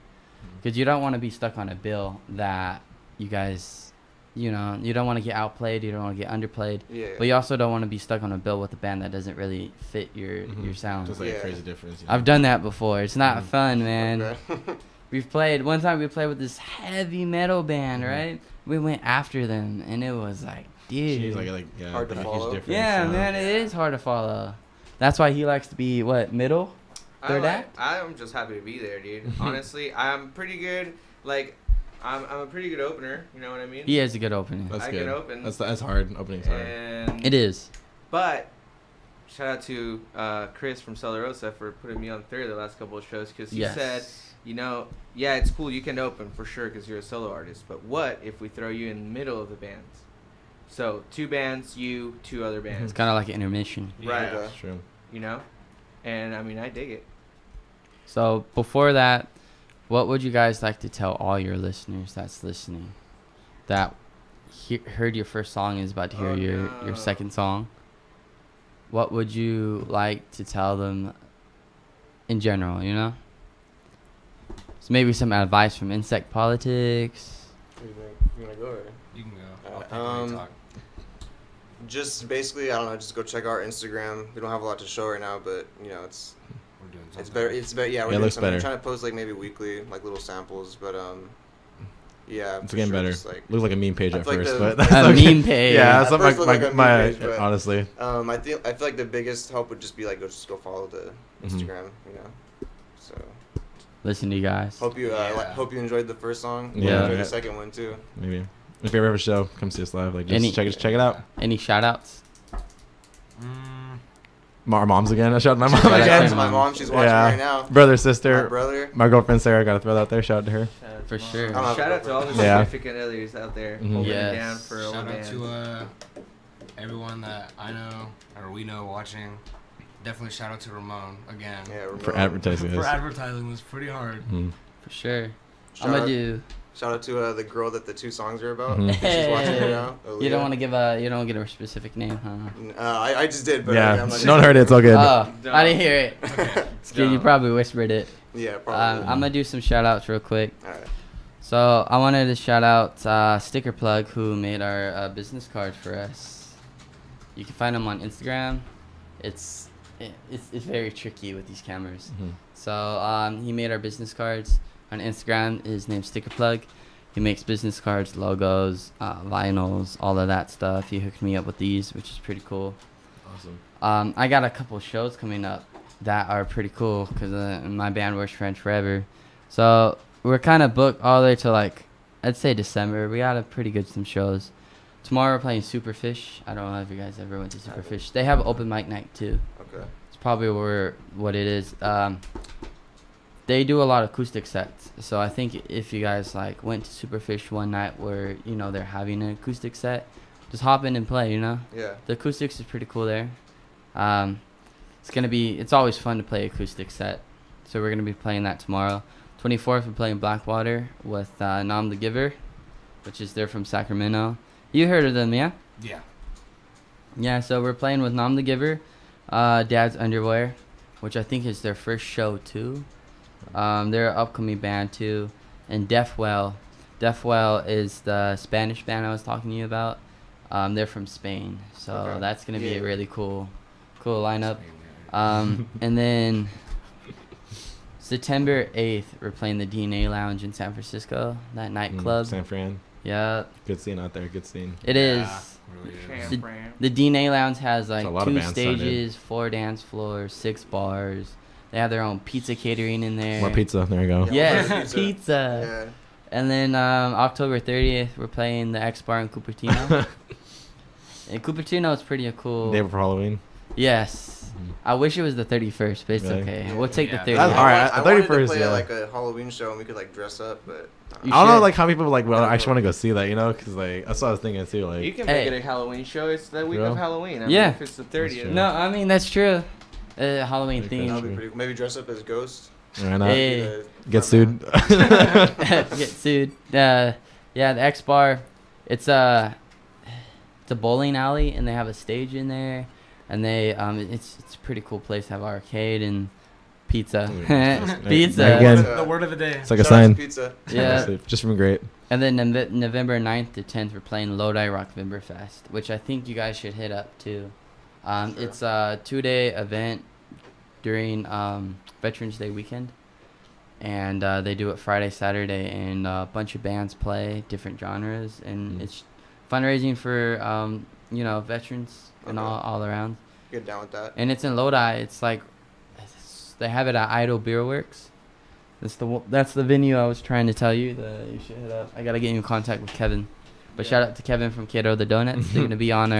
because you don't want to be stuck on a bill that you guys, you don't want to get outplayed. You don't want to get underplayed, Yeah. but you also don't want to be stuck on a bill with a band that doesn't really fit your sound. Just like Yeah. a crazy difference. I've done that before. It's not fun, man. Okay. One time we played with this heavy metal band, Mhm. right? We went after them, and it was like, dude. Jeez, like yeah, Hard to like a huge follow. difference. Yeah, man, it is hard to follow. That's why he likes to be middle? Third act? I'm just happy to be there, dude. Honestly, I'm pretty good. Like, I'm a pretty good opener. You know what I mean? He has a good opening. That's I good. can open. That's hard. Opening's hard. And It is. But shout out to Chris from Celerosa for putting me on third the last couple of shows, because he Yes. said, yeah, it's cool, you can open for sure because you're a solo artist, but what if we throw you in the middle of the bands? So 2 bands, you, 2 other It's bands, kind of like an intermission. Right. Okay. That's true. And I mean, I dig it. So before that, what would you guys like to tell all your listeners that's listening that heard your first song is about to hear Oh, your no. second song? What would you like to tell them in general, So maybe some advice from Insect Politics. What do you think? You wanna go or? You can go. I'll Alright, pick when you talk. Just basically, I don't know. Just go check our Instagram. We don't have a lot to show right now, but it's We're doing something. it's better. It's better. Yeah, we're Yeah, it doing looks something. better. We're trying to post like maybe weekly, like little samples. But yeah, It's for getting sure, better. just, like, Looks like a meme page I at feel like first, the- but that's A okay. meme page. Yeah, At that's something first it like looked like a my meme page, but- honestly. I feel like the biggest help would just be like go follow the Instagram. So Listen to you guys. hope you Yeah. hope you enjoyed the first song. Yeah, Enjoyed the right. second one too. Maybe. If you ever have a show, come see us live. Like, just Any- check it out. Any shout outs? Our moms again. I shout out my mom Shout out Shout out again. to my mom. She's watching Yeah. right now. Brother, My sister, brother. my girlfriend Sarah. Gotta throw that out there. Shout out to her. For sure. I don't have a Shout out to all the girlfriend. Yeah. significant others out there Mhm. holding it Yes. down for all Shout the out bands. to everyone that I know or we know watching. Definitely shout out to Ramon again. Yeah, Ramon. For advertising For this. advertising was pretty hard. Mhm. For sure. Shout I'm gonna out- do. Shout out to the girl that the 2 songs are about. Mhm. She's watching right now. You don't want to give a a specific name, huh? I just did, but Yeah, I'm not no one heard it. It's all good. Oh, Dumb. I didn't hear it. Okay. Skid, you probably whispered it. Yeah, probably. I'm gonna do some shout outs real quick. All right. So I wanted to shout out Sticker Plug, who made our business cards for us. You can find him on Instagram. It's very tricky with these cameras. Mhm. So he made our business cards on Instagram. His name's Sticker Plug. He makes business cards, logos, vinyls, all of that stuff. He hooked me up with these, which is pretty cool. Awesome. I got a couple shows coming up that are pretty cool because my band Worst Friends Forever. So we're kind of booked all the way to like, I'd say December. We got a pretty good some shows. Tomorrow we're playing Superfish. I don't know if you guys ever went to Superfish. They have open mic night too. Okay. It's probably what it is. They do a lot of acoustic sets. So I think if you guys like went to Superfish one night where they're having an acoustic set, just hop in and play. Yeah. The acoustics is pretty cool there. It's always fun to play acoustic set. So we're gonna be playing that tomorrow. 24th we're playing Blackwater with Nam the Giver, which is they're from Sacramento. You heard of them, yeah? Yeah. Yeah, so we're playing with Nam the Giver, Dad's Underwear, which I think is their first show too. They're an upcoming band too. And Deathwell. Deathwell is the Spanish band I was talking to you about. They're from Spain. So Okay. that's going to be a Yeah. really cool lineup. And then September 8th, we're playing the DNA Lounge in San Francisco, that nightclub. San Fran. Yeah, Good scene out there. Good scene. it is. Yeah, really is. The- Fran. The DNA Lounge has like a lot of 2 bands signed in. stages, 4 dance floors, 6 bars. They have their own pizza catering in there. More pizza. There you go. Yeah. Yeah, Pizza. pizza. Yeah. And then October 30th, we're playing the X Bar in Cupertino. And Cupertino is pretty cool. Day before Halloween. Yes. Mhm. I wish it was the 31st, but it's Really? okay. Yeah. We'll take Yeah. the 30th. That's all right. I wanted to 31st, play yeah. like a Halloween show and we could like dress up, but You I don't know should. like how many people like well actually want to go see that, because like that's what I was thinking too. You Like can Hey. make it a Halloween show. It's the week Yeah. of Halloween. I mean, Yeah. if it's the 30th. true. No, I mean, that's true. Halloween Okay. that'll theme. be pretty cool. Maybe dress up as Ghost. why not? Hey. Be the Get front sued. man. Get sued. Yeah, the X Bar. It's a bowling alley, and they have a stage in there, and they it's a pretty cool place to have arcade and pizza. Pizza. Again, The word of the day. it's like a Shout out to sign. Pizza. Yeah. Just from great. And then November 9th to 10th, we're playing Lodi Rock Vimberfest, which I think you guys should hit up too. Sure. It's a 2-day event during Veterans Day weekend. And they do it Friday, Saturday, and a bunch of bands play different genres. And it's fundraising for, veterans and Okay. all around. Get down with that. And it's in Lodi. It's like, they have it at Idle Beer Works. That's the venue I was trying to tell you that you should hit up. I gotta get you in contact with Kevin. But shout out to Kevin from Cato the Donuts. They're gonna be on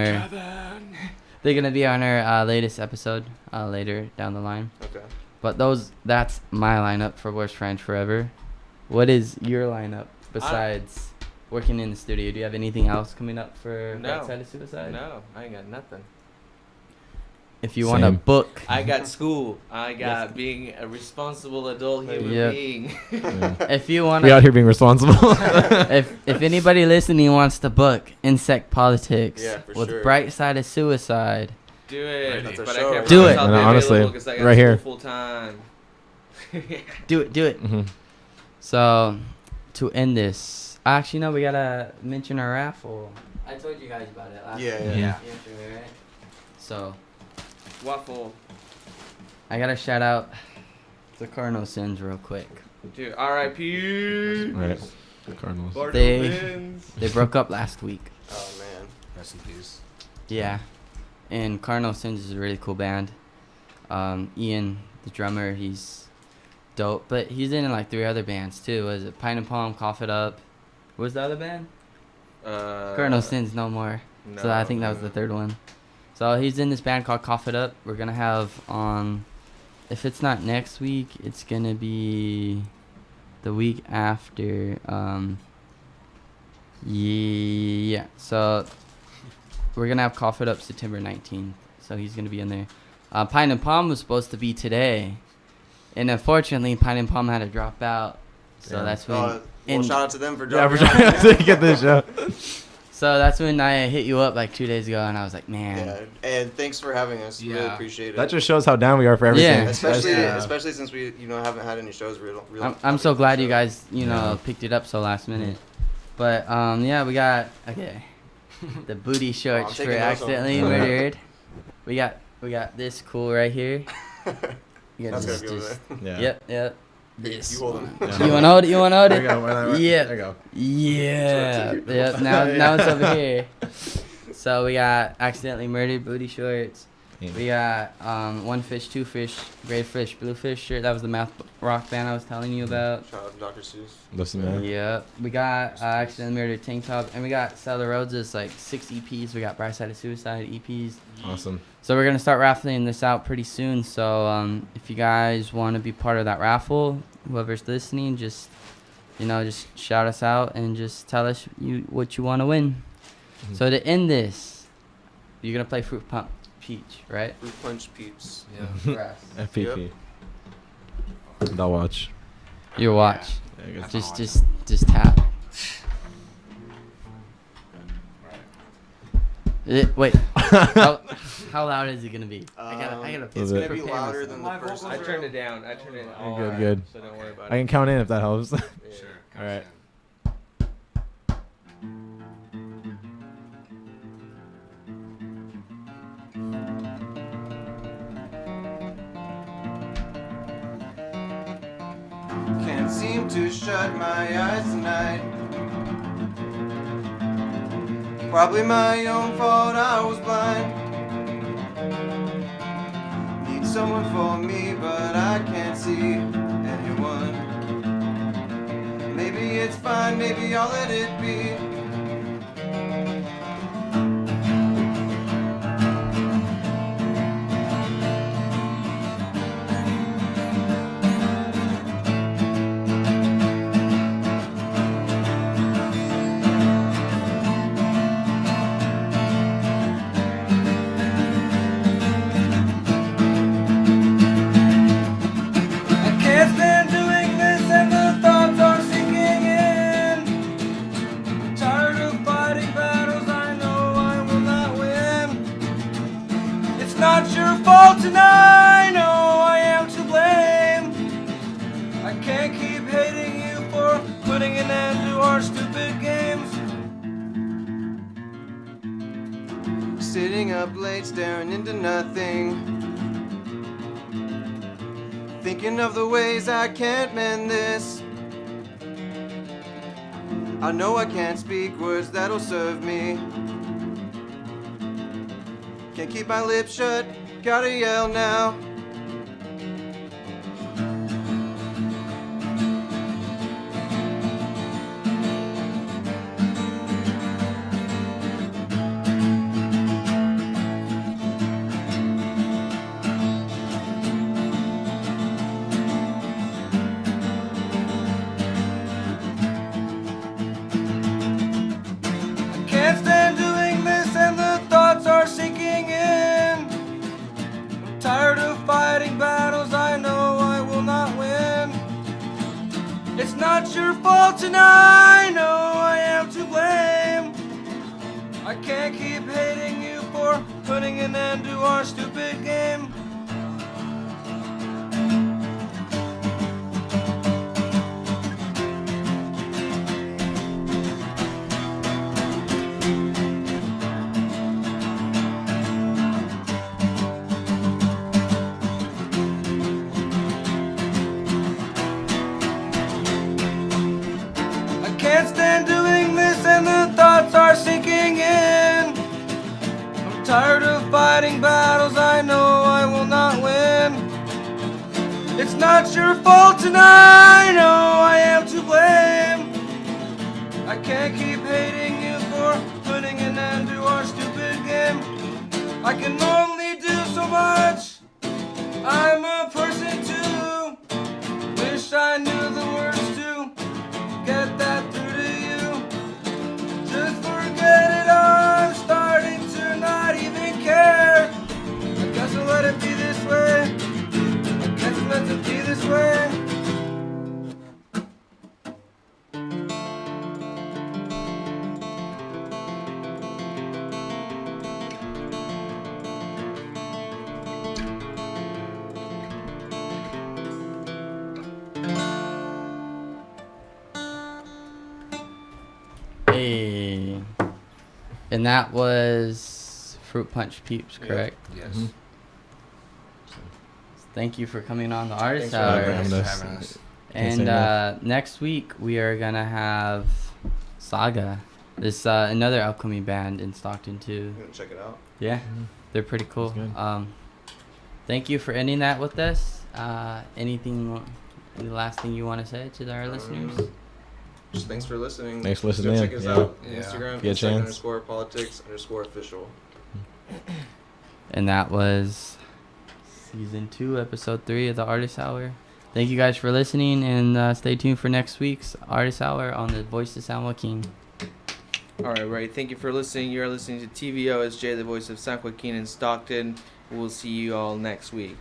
our latest episode later down the line. Okay. But that's my lineup for Worst Friends Forever. What is your lineup besides working in the studio? Do you have anything else coming up for No. Right Side of Suicide? No, I ain't got nothing. If you want to Same. book, I got school. I got Yes. being a responsible adult human Yeah. being. Yeah. if you want We out to, here being responsible. if anybody listening wants to book Insect Politics Yeah, for with sure. Bright Side of Suicide, Do it. That's our But show, I right? can't Do promise it. I'll be No, honestly, available 'cause I got right school here. full time. do it. Mhm. So, to end this, actually, no, we gotta mention our raffle. I told you guys about it last Yeah, time. yeah. Yeah. Yesterday, right? So, Waffle. I gotta shout out the Cardinal Sins real quick. Dude, R.I.P. Right. Cardinals. They broke up last week. Oh man. Rest in peace. Yeah. And Cardinal Sins is a really cool band. Ian, the drummer, he's dope. But he's in like 3 other bands too. Was it Pine and Palm, Cough It Up? What was the other band? Colonel Sins No More. So I think that was the third one. So he's in this band called Cough It Up. We're gonna have on, if it's not next week, it's gonna be the week after. Yeah. So we're gonna have Cough It Up September 19th. So he's gonna be in there. Pine and Palm was supposed to be today, and unfortunately Pine and Palm had to drop out. So that's when. Well, shout out to them for Yeah, dropping we're out. trying to get this show. So that's when I hit you up like 2 days ago, and I was like, man. Yeah, and thanks for having us. Really Yeah. appreciate it. That just shows how down we are for everything. Yeah. Especially since we haven't had any shows real I'm so glad you show. guys picked it up so last minute. But yeah, we got the booty shorts for taking notes on accidentally it. murdered. We got this cool right here. You got That's this, gonna be over there. Yeah. Yep. This. You hold them. Yeah. You wanna hold it? You wanna hold There it? you go. Yeah. There you go. Yeah. Shorts. Yep. Now it's over here. So we got accidentally murdered booty shorts. We got one fish, two fish, gray fish, blue fish shirt. That was the math rock band I was telling you about. Shout out to Dr. Seuss. Listen, man. Yeah. We got accidentally murdered tank top, and we got Cellar Rhodes' like 6 EPs. We got Bright Side of Suicide EPs. Awesome. So we're gonna start raffling this out pretty soon. So if you guys want to be part of that raffle, whoever's listening, just shout us out and just tell us what you want to win. Mhm. So to end this, you're gonna play Fruit Punch Peach, right? Fruit Punch Peeps. Yeah. FPP. They'll watch. Your watch. Yeah, I guess. Just tap. Wait. How loud is it gonna be? I gotta. It's it. gonna be prepare louder myself. than the I first turned it down. I turned it all Good, right, good. So don't worry about I it. can count in if that helps. Sure. All right. Can't seem to shut my eyes tonight. Probably my own fault, I was blind. Need someone for me, but I can't see anyone. Maybe it's fine, maybe I'll let it be. I can't stand doing this and the thoughts are sinking in. I'm tired of fighting battles I know I will not win. It's not your fault and I know I am to blame. I can't keep hating you for putting an end to our stupid games. Sitting up late staring into nothing. Thinking of the ways I can't mend this. I know I can't speak words that'll serve me. Can't keep my lips shut, gotta yell now. I can't stand doing this and the thoughts are sinking in. I'm tired of fighting battles I know I will not win. It's not your fault and I know I am to blame. I can't keep hating you for putting an end to our stupid game. I can't stand doing this and the thoughts are sinking in. I'm tired of fighting battles I know I will not win. It's not your fault and I know I am to blame. I can't can't keep hating you for putting an end to our stupid game. I can only do so much. I'm a person too. Wish I knew the words to get that through to you. Just forget it, I'm starting to not even care. I guess I'll let it be this way. I guess it's meant to be this way. Hey. And that was Fruit Punch Peeps, correct? Yes. Mhm. Thank you for coming on the Artist Thanks for Hour. having Thanks for us. having us. And say no. next week we are gonna have Saga. This another upcoming band in Stockton too. You gonna check it out? Yeah, they're pretty cool. That's good. Thank you for ending that with us. Any last thing you want to say to our listeners? Just thanks for listening. Thanks for Go listening. check us Yeah. out on Yeah. Instagram. Get a chance. _politics_official. And that was season 2, episode 3 of the Artist Hour. Thank you guys for listening, and stay tuned for next week's Artist Hour on the Voice of San Joaquin. All right. Thank you for listening. You're listening to TVO as Jay, the voice of San Joaquin and Stockton. We'll see you all next week.